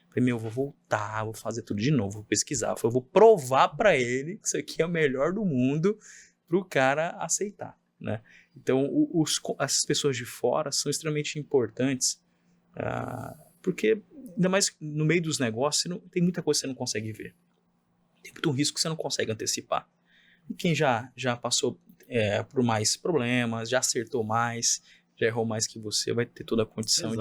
Falei, eu vou voltar, vou fazer tudo de novo, vou pesquisar. Eu vou provar para ele que isso aqui é o melhor do mundo pro cara aceitar, né? Então, essas pessoas de fora são extremamente importantes, porque, ainda mais no meio dos negócios, tem muita coisa que você não consegue ver. Tem muito risco que você não consegue antecipar. E quem já passou por mais problemas, já acertou mais, já errou mais que você, vai ter toda a condição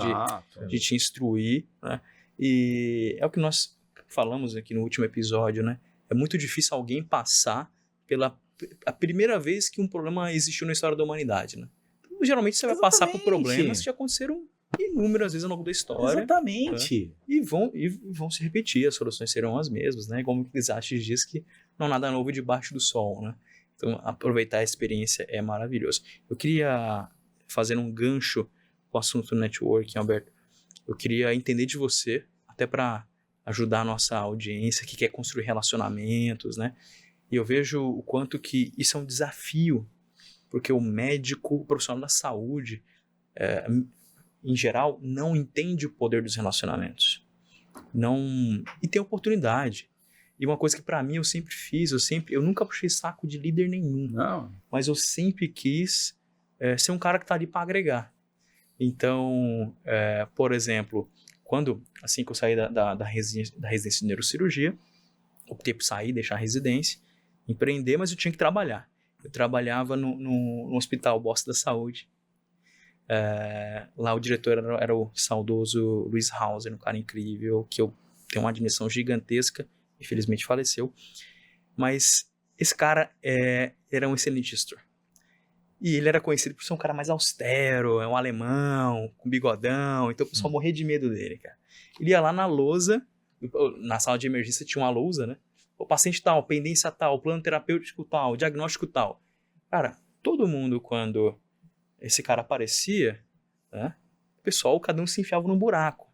de te instruir, né? E é o que nós falamos aqui no último episódio, né? É muito difícil alguém passar pela a primeira vez que um problema existiu na história da humanidade, né? Então, geralmente você vai passar por problemas que já aconteceram inúmeras vezes ao longo da história. Exatamente. Né? E vão se repetir, as soluções serão as mesmas, né? Como o Eclesiastes diz que não há nada novo debaixo do sol, né? Então, aproveitar a experiência é maravilhoso. Eu queria fazer um gancho com o assunto do networking, Alberto. Eu queria entender de você, até para ajudar a nossa audiência que quer construir relacionamentos, né? E eu vejo o quanto que isso é um desafio, porque o médico, o profissional da saúde, em geral, não entende o poder dos relacionamentos. E tem oportunidade. E uma coisa que pra mim eu sempre fiz, eu nunca puxei saco de líder nenhum. Não. Mas eu sempre quis ser um cara que tá ali pra agregar. Então, por exemplo, assim que eu saí da residência de neurocirurgia, optei por sair, deixar a residência, empreender, mas eu tinha que trabalhar. Eu trabalhava no Hospital Bosta da Saúde. Lá o diretor era o saudoso Luiz Hauser, um cara incrível, que eu tenho uma admiração gigantesca, infelizmente faleceu. Mas esse cara era um excelente gestor. E ele era conhecido por ser um cara mais austero, um alemão, com bigodão, então o pessoal morria de medo dele, cara. Ele ia lá na lousa, na sala de emergência tinha uma lousa, né? O paciente tal, pendência tal, plano terapêutico tal, diagnóstico tal. Cara, todo mundo, quando esse cara aparecia, né, o pessoal, cada um se enfiava num buraco.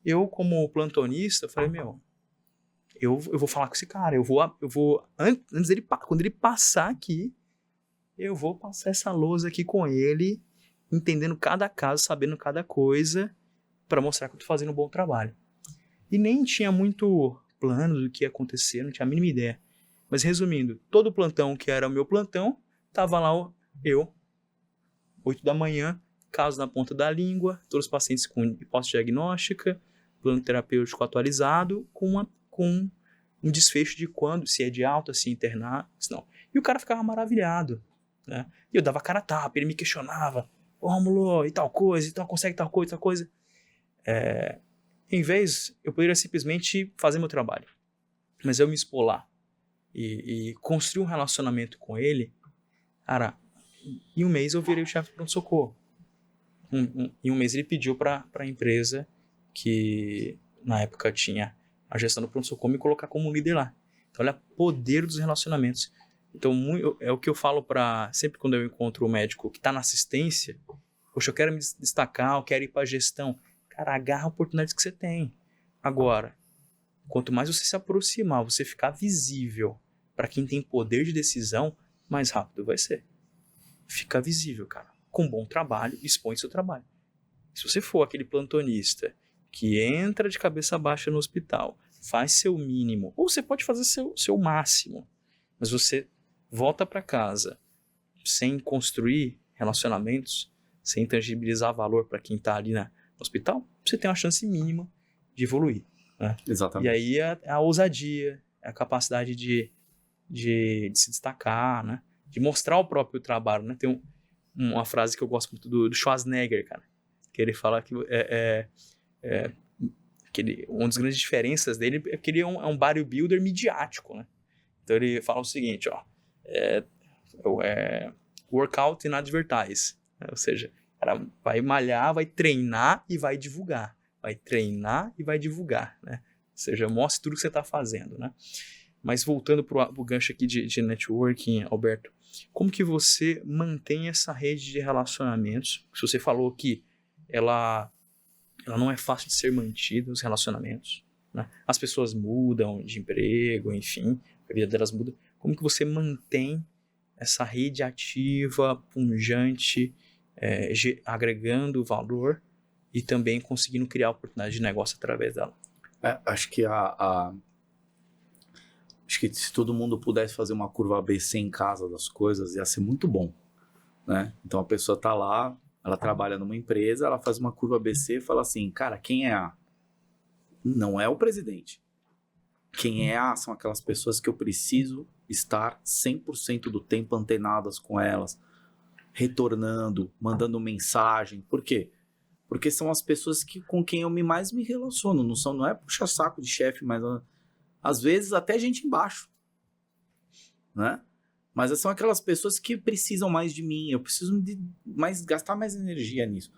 Eu, como plantonista, falei, eu vou falar com esse cara, eu vou antes dele, quando ele passar aqui, eu vou passar essa lousa aqui com ele, entendendo cada caso, sabendo cada coisa, para mostrar que eu tô fazendo um bom trabalho. E nem tinha muito plano do que ia acontecer, não tinha a mínima ideia. Mas resumindo, todo plantão que era o meu plantão, tava lá eu, 8 da manhã, caso na ponta da língua, todos os pacientes com hipótese diagnóstica, plano terapêutico atualizado, com um desfecho de quando, se é de alta, se internar, se não. E o cara ficava maravilhado, né? E eu dava cara a tapa, ele me questionava, Rômulo, e tal coisa, então consegue tal coisa. Em vez, eu poderia simplesmente fazer meu trabalho, mas eu me expor lá e construir um relacionamento com ele, cara, em um mês eu virei o chefe de pronto-socorro. Em um mês ele pediu para a empresa, que na época tinha a gestão do pronto-socorro, me colocar como líder lá. Então, olha o poder dos relacionamentos. Então, é o que eu falo sempre quando eu encontro o médico que está na assistência, poxa, eu quero me destacar, eu quero ir para a gestão. Cara, agarra a oportunidade que você tem. Agora, quanto mais você se aproximar, você ficar visível para quem tem poder de decisão, mais rápido vai ser. Fica visível, cara. Com bom trabalho, expõe seu trabalho. Se você for aquele plantonista que entra de cabeça baixa no hospital, faz seu mínimo, ou você pode fazer seu máximo, mas você volta para casa sem construir relacionamentos, sem tangibilizar valor para quem está ali no hospital, você tem uma chance mínima de evoluir, né? Exatamente. E aí a ousadia, a capacidade de se destacar, né? De mostrar o próprio trabalho, né? Tem uma frase que eu gosto muito do Schwarzenegger, cara, que ele fala que uma das grandes diferenças dele é que ele é um bodybuilder midiático, né? Então ele fala o seguinte, workout and advertise, né? Ou seja, o cara vai malhar, vai treinar e vai divulgar. Vai treinar e vai divulgar, né? Ou seja, mostre tudo que você está fazendo, né? Mas voltando para o gancho aqui de networking, Alberto, como que você mantém essa rede de relacionamentos? Se você falou que ela não é fácil de ser mantida, os relacionamentos, né? As pessoas mudam de emprego, enfim, a vida delas muda. Como que você mantém essa rede ativa, punjante, agregando valor e também conseguindo criar oportunidade de negócio através dela? Acho que acho que se todo mundo pudesse fazer uma curva ABC em casa das coisas, ia ser muito bom, né? Então a pessoa tá lá, ela trabalha numa empresa, ela faz uma curva ABC e fala assim, cara, quem é A? Não é o presidente. Quem é A são aquelas pessoas que eu preciso estar 100% do tempo antenadas com elas, retornando, mandando mensagem. Por quê? Porque são as pessoas com quem eu mais me relaciono. Não é puxar saco de chefe, mas às vezes até gente embaixo, né? Mas são aquelas pessoas que precisam mais de mim, eu preciso gastar mais energia nisso.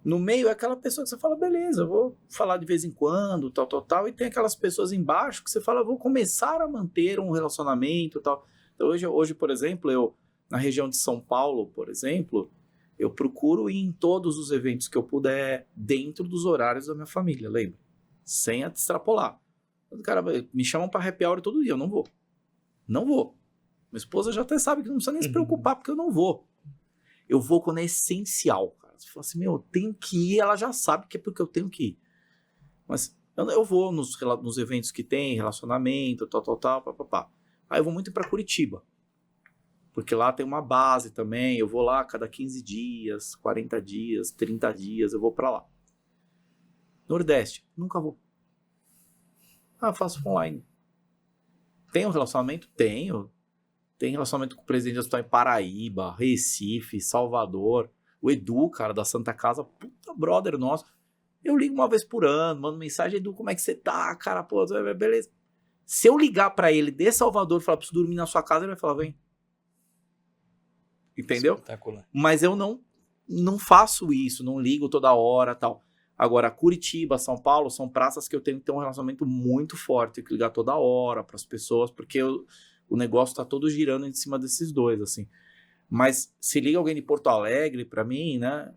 No meio é aquela pessoa que você fala, beleza, eu vou falar de vez em quando, tal, e tem aquelas pessoas embaixo que você fala, eu vou começar a manter um relacionamento, tal. Então hoje, por exemplo, na região de São Paulo, por exemplo, eu procuro ir em todos os eventos que eu puder, dentro dos horários da minha família, lembra? Sem extrapolar. O cara me chamam para happy hour todo dia, eu não vou. Não vou. Minha esposa já até sabe que não precisa nem se preocupar, porque eu não vou. Eu vou quando é essencial, cara. Você fala assim, eu tenho que ir, ela já sabe que é porque eu tenho que ir. Mas eu vou nos eventos que tem, relacionamento, tal, papapá. Aí eu vou muito para Curitiba. Porque lá tem uma base também, eu vou lá a cada 15 dias, 40 dias, 30 dias, eu vou para lá. Nordeste, nunca vou. Eu faço online. Tenho relacionamento? Tenho. Tem relacionamento com o presidente do hospital em Paraíba, Recife, Salvador. O Edu, cara, da Santa Casa, puta brother nosso. Eu ligo uma vez por ano, mando mensagem, Edu, como é que você tá, cara? Pô, beleza. Se eu ligar pra ele de Salvador e falar, preciso dormir na sua casa, ele vai falar, vem. Entendeu? Espetacular. Mas eu não faço isso, não ligo toda hora e tal. Agora, Curitiba, São Paulo, são praças que eu tenho que ter um relacionamento muito forte, tenho que ligar toda hora pras pessoas, porque o negócio tá todo girando em cima desses dois, assim. Mas se liga alguém de Porto Alegre pra mim, né?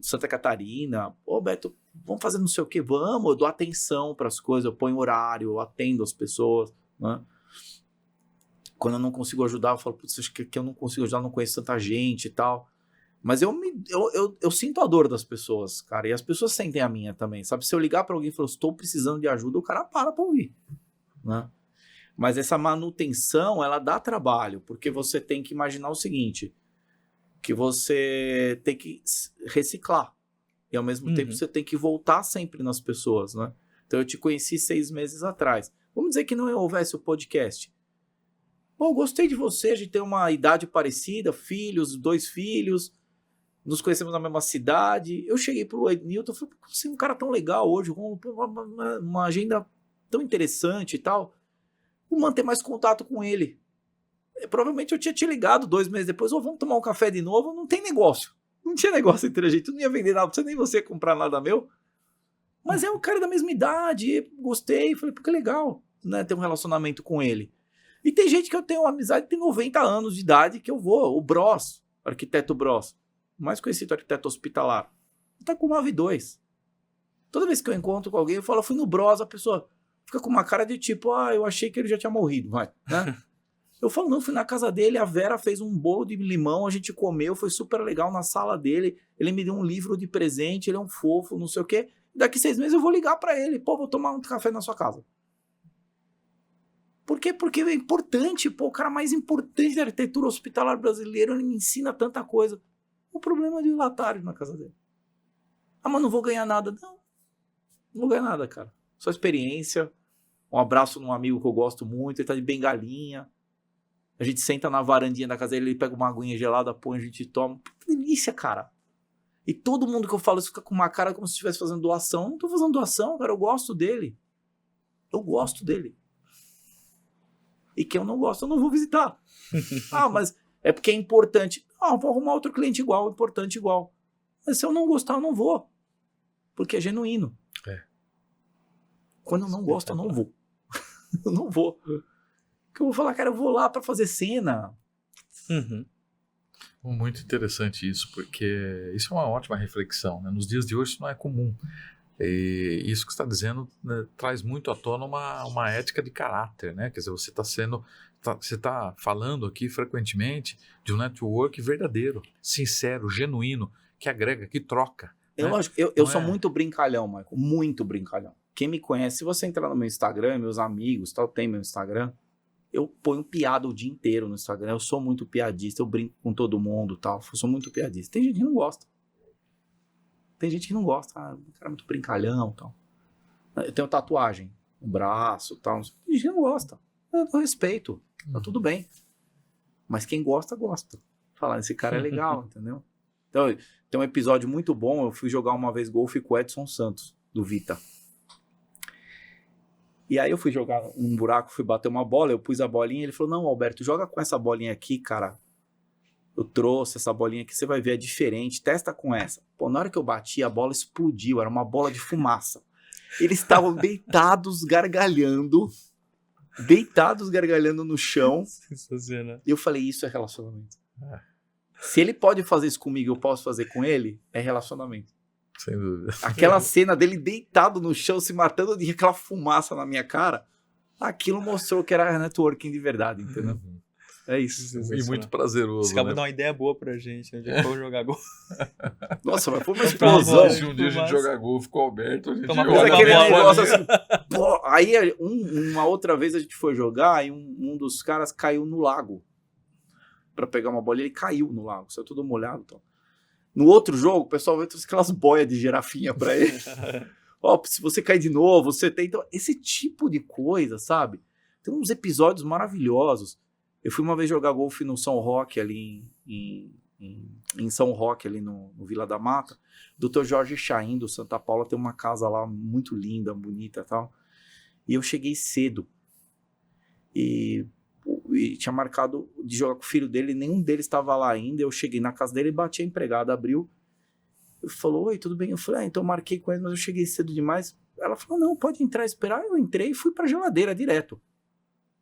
Santa Catarina, ô Beto, vamos fazer não sei o que, vamos, eu dou atenção pras coisas, eu ponho horário, eu atendo as pessoas, né? Quando eu não consigo ajudar, eu falo, putz, acho que eu não consigo ajudar, não conheço tanta gente e tal. Mas eu sinto a dor das pessoas, cara, e as pessoas sentem a minha também, sabe? Se eu ligar pra alguém e falar, estou precisando de ajuda, o cara para pra ouvir, né? Mas essa manutenção, ela dá trabalho, porque você tem que imaginar o seguinte, que você tem que reciclar, e ao mesmo tempo você tem que voltar sempre nas pessoas, né? Então eu te conheci 6 meses atrás. Vamos dizer que não houvesse o podcast. Bom, gostei de você, a gente tem uma idade parecida, filhos, 2 filhos, nos conhecemos na mesma cidade. Eu cheguei pro Ednilton, falei, você é um cara tão legal hoje, com uma agenda tão interessante e tal. Vou manter mais contato com ele. Provavelmente eu tinha te ligado 2 meses depois, vamos tomar um café de novo, não tem negócio. Não tinha negócio entre a gente, não ia vender nada pra você, nem você ia comprar nada meu. Mas é um cara da mesma idade, gostei, falei, porque legal, né, ter um relacionamento com ele. E tem gente que eu tenho uma amizade que tem 90 anos de idade que eu vou, o Bros, arquiteto Bros, mais conhecido arquiteto hospitalar, tá com 9,2. Toda vez que eu encontro com alguém, eu falo, fui no Bros, a pessoa fica com uma cara de tipo, eu achei que ele já tinha morrido, vai, né? Eu falo, não, fui na casa dele, a Vera fez um bolo de limão, a gente comeu, foi super legal na sala dele, ele me deu um livro de presente, ele é um fofo, não sei o quê. Daqui 6 meses eu vou ligar pra ele, pô, vou tomar um café na sua casa. Por quê? Porque é importante, pô, o cara mais importante da arquitetura hospitalar brasileira, ele me ensina tanta coisa. O problema é de latário na casa dele. Mas não vou ganhar nada. Não vou ganhar nada, cara. Só experiência, um abraço num amigo que eu gosto muito, ele tá de bengalinha. A gente senta na varandinha da casa dele, ele pega uma aguinha gelada, põe, a gente toma. Que delícia, cara. E todo mundo que eu falo isso fica com uma cara como se estivesse fazendo doação. Eu não tô fazendo doação, cara, eu gosto dele. Eu gosto dele. E quem eu não gosto, eu não vou visitar. Mas é porque é importante. Vou arrumar outro cliente igual, importante igual. Mas se eu não gostar, eu não vou. Porque é genuíno. Quando eu não gosto, eu não vou. Eu não vou. Porque eu vou falar, cara, eu vou lá pra fazer cena. Muito interessante isso, porque isso é uma ótima reflexão, né? Nos dias de hoje isso não é comum. E isso que você está dizendo, né, traz muito à tona uma ética de caráter, né? Quer dizer, você está falando aqui frequentemente de um network verdadeiro, sincero, genuíno, que agrega, que troca. Eu sou muito brincalhão, Michael, muito brincalhão. Quem me conhece, se você entrar no meu Instagram, meus amigos, tal, tem meu Instagram, eu ponho piada o dia inteiro no Instagram, eu sou muito piadista, eu brinco com todo mundo, tal, eu sou muito piadista. Tem gente que não gosta. Tem gente que não gosta, o cara é muito brincalhão, tal. Eu tenho tatuagem no braço, tal. Tem gente que não gosta. Eu respeito, tá tudo bem. Mas quem gosta, gosta. Falar, esse cara é legal, entendeu? Então, tem um episódio muito bom, eu fui jogar uma vez golfe com o Edson Santos, do Vita. E aí eu fui jogar um buraco, fui bater uma bola, eu pus a bolinha, ele falou, não, Alberto, joga com essa bolinha aqui, cara. Eu trouxe essa bolinha aqui, você vai ver, é diferente, testa com essa. Pô, na hora que eu bati, a bola explodiu, era uma bola de fumaça. Eles estavam deitados, gargalhando no chão. Sensacional. E eu falei, isso é relacionamento. Se ele pode fazer isso comigo, eu posso fazer com ele, é relacionamento. Sem dúvida. Aquela cena dele deitado no chão, se matando de aquela fumaça na minha cara, aquilo mostrou que era networking de verdade, entendeu? É isso. E muito prazeroso. Você acaba né? de dar uma ideia boa pra gente. Onde é que vamos jogar golfe? Nossa, mas foi uma Comprar uma explosão. bola. Se um dia a gente jogar golfe com o Alberto, a gente Tomar joga Mas Joga aquele bola, negócio bolinha. assim. Pô, aí uma outra vez a gente foi jogar e um dos caras caiu no lago pra pegar uma bola e ele caiu no lago, saiu todo molhado. Então. No outro jogo, o pessoal vai trouxe aquelas boias de girafinha pra ele. Ó, se você cair de novo, você tem. Então, esse tipo de coisa, sabe? Tem uns episódios maravilhosos. Eu fui uma vez jogar golfe no São Roque, ali em São Roque, ali no Vila da Mata. Dr. Jorge Chaim, do Santa Paula, tem uma casa lá muito linda, bonita e tal. E eu cheguei cedo. E tinha marcado de jogar com o filho dele, nenhum deles estava lá ainda. Eu cheguei na casa dele, bati a empregada, abriu. Eu falou, oi, tudo bem? Eu falei, então eu marquei com ele, mas eu cheguei cedo demais. Ela falou, não, pode entrar e esperar. Eu entrei e fui pra geladeira direto.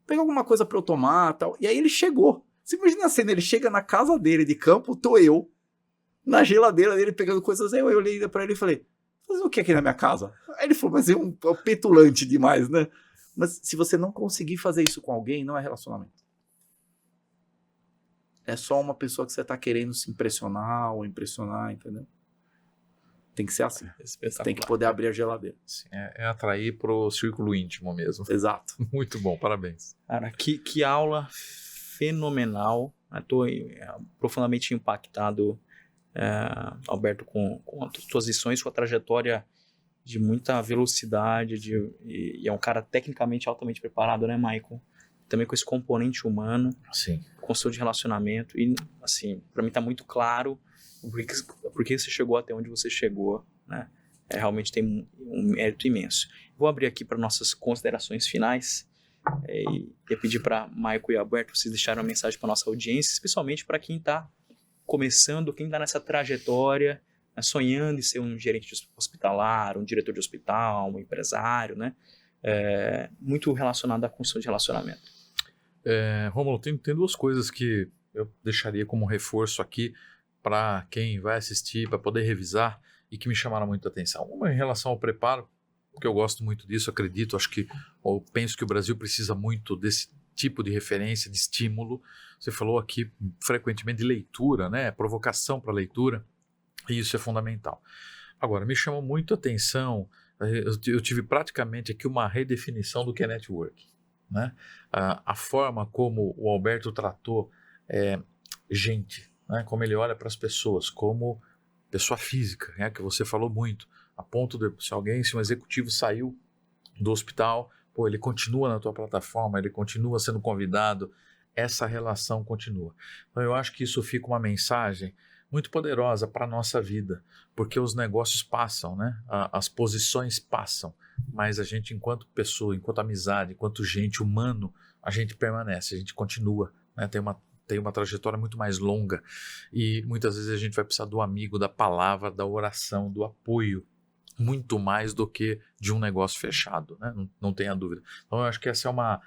Peguei alguma coisa pra eu tomar e tal. E aí ele chegou. Você imagina a cena, ele chega na casa dele de campo, tô eu, na geladeira dele pegando coisas. Aí eu olhei pra ele e falei, fazer o que aqui na minha casa? Aí ele falou, mas é um petulante demais, né? Mas se você não conseguir fazer isso com alguém, não é relacionamento. É só uma pessoa que você tá querendo se impressionar ou impressionar, entendeu? Tem que ser assim. Você tem que poder abrir a geladeira. Sim, é atrair pro círculo íntimo mesmo. Exato. Muito bom, parabéns. Cara, que aula fenomenal. Estou profundamente impactado, Alberto, com as tuas lições, com a trajetória de muita velocidade, e é um cara tecnicamente altamente preparado, né, Maicon? Também com esse componente humano, Sim. construção de relacionamento, e, assim, para mim tá muito claro por que você chegou até onde você chegou, né? Realmente tem um mérito imenso. Vou abrir aqui para nossas considerações finais, e pedir para Maicon e Alberto vocês deixarem uma mensagem para nossa audiência, especialmente para quem está começando, quem está nessa trajetória, né, sonhando em ser um gerente hospitalar, um diretor de hospital, um empresário, né? Muito relacionado à construção de relacionamento. Rômulo, tem duas coisas que eu deixaria como reforço aqui para quem vai assistir, para poder revisar, e que me chamaram muito a atenção. Uma em relação ao preparo, porque eu gosto muito disso, acredito, ou penso que o Brasil precisa muito desse tipo de referência, de estímulo. Você falou aqui frequentemente de leitura, né? Provocação para leitura, e isso é fundamental. Agora, me chamou muito a atenção, eu tive praticamente aqui uma redefinição do que é network, né? A forma como o Alberto tratou gente, né? Como ele olha para as pessoas, como pessoa física, né? Que você falou muito, a ponto de se um executivo saiu do hospital, pô, ele continua na tua plataforma, ele continua sendo convidado, essa relação continua. Então eu acho que isso fica uma mensagem muito poderosa para a nossa vida, porque os negócios passam, né? As posições passam, mas a gente, enquanto pessoa, enquanto amizade, enquanto gente, humano, a gente permanece, a gente continua, né? Tem uma trajetória muito mais longa, e muitas vezes a gente vai precisar do amigo, da palavra, da oração, do apoio, muito mais do que de um negócio fechado, né? Não tenha dúvida. Então eu acho que essa é uma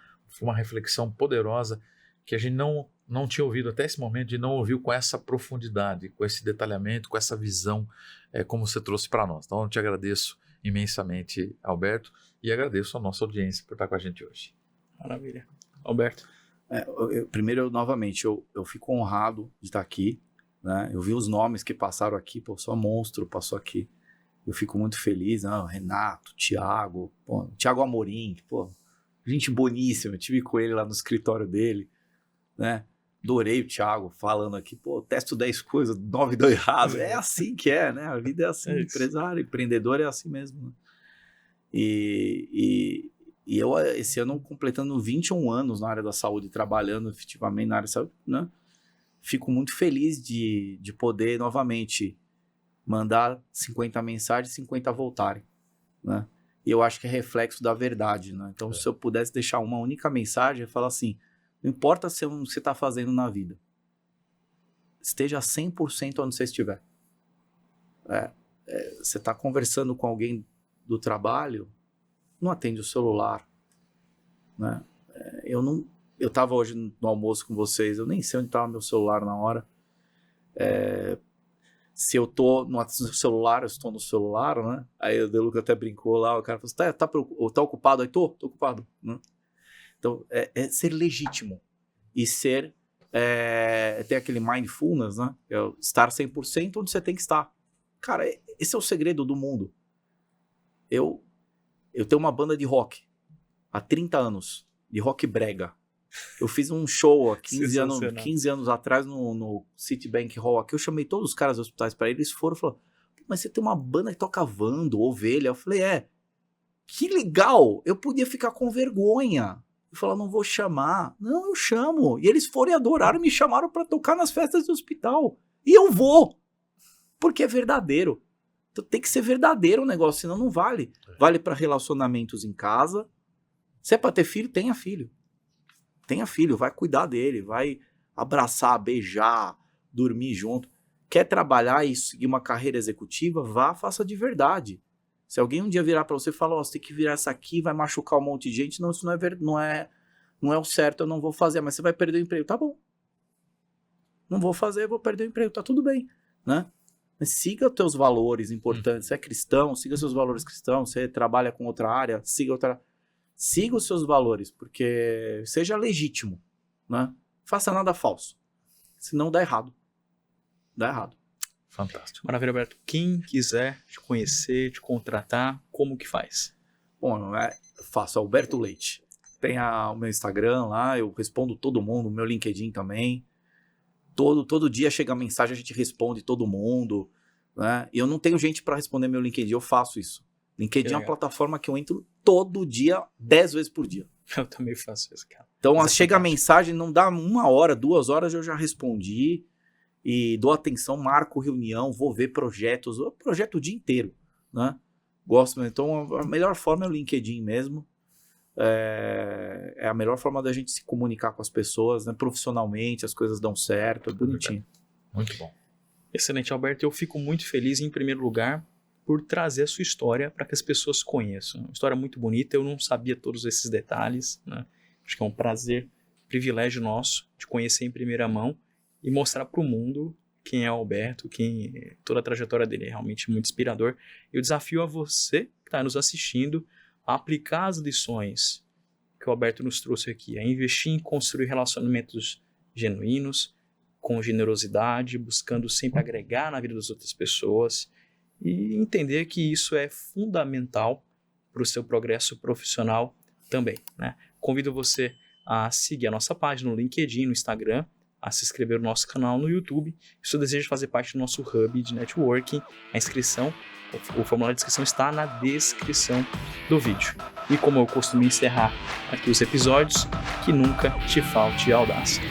reflexão poderosa que a gente não tinha ouvido até esse momento, e não ouviu com essa profundidade, com esse detalhamento, com essa visão, como você trouxe para nós. Então eu te agradeço imensamente, Alberto, e agradeço a nossa audiência por estar com a gente hoje. Maravilha. Alberto? Primeiro, novamente, eu fico honrado de estar aqui, né? Eu vi os nomes que passaram aqui, pô, só monstro passou aqui. Eu fico muito feliz, né? Renato, Thiago Amorim, pô, gente boníssima, eu estive com ele lá no escritório dele, né? Adorei o Thiago falando aqui, pô, testo 10 coisas, 9 deu errado. É assim que é, né? A vida é assim, empresário, empreendedor é assim mesmo, né? E eu, esse ano, completando 21 anos na área da saúde, trabalhando efetivamente na área da saúde, né? Fico muito feliz de poder, novamente, mandar 50 mensagens e 50 voltarem, né? E eu acho que é reflexo da verdade, né? Então, se eu pudesse deixar uma única mensagem, eu falo assim, não importa o que você está fazendo na vida, esteja 100% onde você estiver. Você está conversando com alguém do trabalho, não atende o celular, né? Eu estava hoje no almoço com vocês, eu nem sei onde estava meu celular na hora. Se eu tô no celular, eu estou no celular, né? Aí o Deluca até brincou lá, o cara falou, tá ocupado? Aí tô ocupado, né? Então, ser legítimo e ser Tem aquele mindfulness, né? Estar 100% onde você tem que estar. Cara, esse é o segredo do mundo. Eu tenho uma banda de rock há 30 anos, de rock brega. Eu fiz um show há 15 anos atrás no Citibank Hall aqui. Eu chamei todos os caras dos hospitais para eles foram e falaram: mas você tem uma banda que toca Vando, Ovelha. Eu falei: que legal, eu podia ficar com vergonha. Eu falei: não vou chamar. Não, eu chamo. E eles foram e adoraram, me chamaram para tocar nas festas do hospital. E eu vou, porque é verdadeiro. Então tem que ser verdadeiro o negócio, senão não vale. Vale para relacionamentos em casa. Se é para ter filho, tenha filho. Tenha filho, vai cuidar dele, vai abraçar, beijar, dormir junto. Quer trabalhar e seguir uma carreira executiva? Vá, faça de verdade. Se alguém um dia virar para você e falar: você tem que virar essa aqui, vai machucar um monte de gente, não, isso não é o certo, eu não vou fazer, mas você vai perder o emprego. Tá bom. Não vou fazer, eu vou perder o emprego, tá tudo bem, né? Mas siga os teus valores importantes. Você é cristão, siga seus valores cristãos. Você trabalha com outra área, siga os seus valores, porque seja legítimo, né? Faça nada falso, senão dá errado. Dá errado. Fantástico. Maravilha, Alberto. Quem quiser te conhecer, te contratar, como que faz? Bom, faço Alberto Leite. Tem o meu Instagram lá, eu respondo todo mundo, o meu LinkedIn também. Todo dia chega mensagem, a gente responde todo mundo, né? E eu não tenho gente para responder meu LinkedIn, eu faço isso. LinkedIn é uma plataforma que eu entro todo dia, 10 vezes por dia. Eu também faço isso, cara. Então chega a mensagem, não dá 1 hora, 2 horas, eu já respondi e dou atenção, marco reunião, vou ver projetos, eu projeto o dia inteiro, né? Gosto, então a melhor forma é o LinkedIn mesmo. É a melhor forma da gente se comunicar com as pessoas, né? Profissionalmente, as coisas dão certo, é bonitinho. Muito bom. Excelente, Alberto. Eu fico muito feliz, em primeiro lugar, por trazer a sua história para que as pessoas conheçam. Uma história muito bonita, eu não sabia todos esses detalhes, né? Acho que é um prazer, privilégio nosso de conhecer em primeira mão e mostrar para o mundo quem é o Alberto, toda a trajetória dele é realmente muito inspirador. Eu desafio a você que está nos assistindo a aplicar as lições que o Alberto nos trouxe aqui, a investir em construir relacionamentos genuínos, com generosidade, buscando sempre agregar na vida das outras pessoas e entender que isso é fundamental para o seu progresso profissional também, né? Convido você a seguir a nossa página no LinkedIn, no Instagram, a se inscrever no nosso canal no YouTube. Se você deseja fazer parte do nosso hub de networking, a inscrição, o formulário de inscrição está na descrição do vídeo. E como eu costumo encerrar aqui os episódios, que nunca te falte audácia.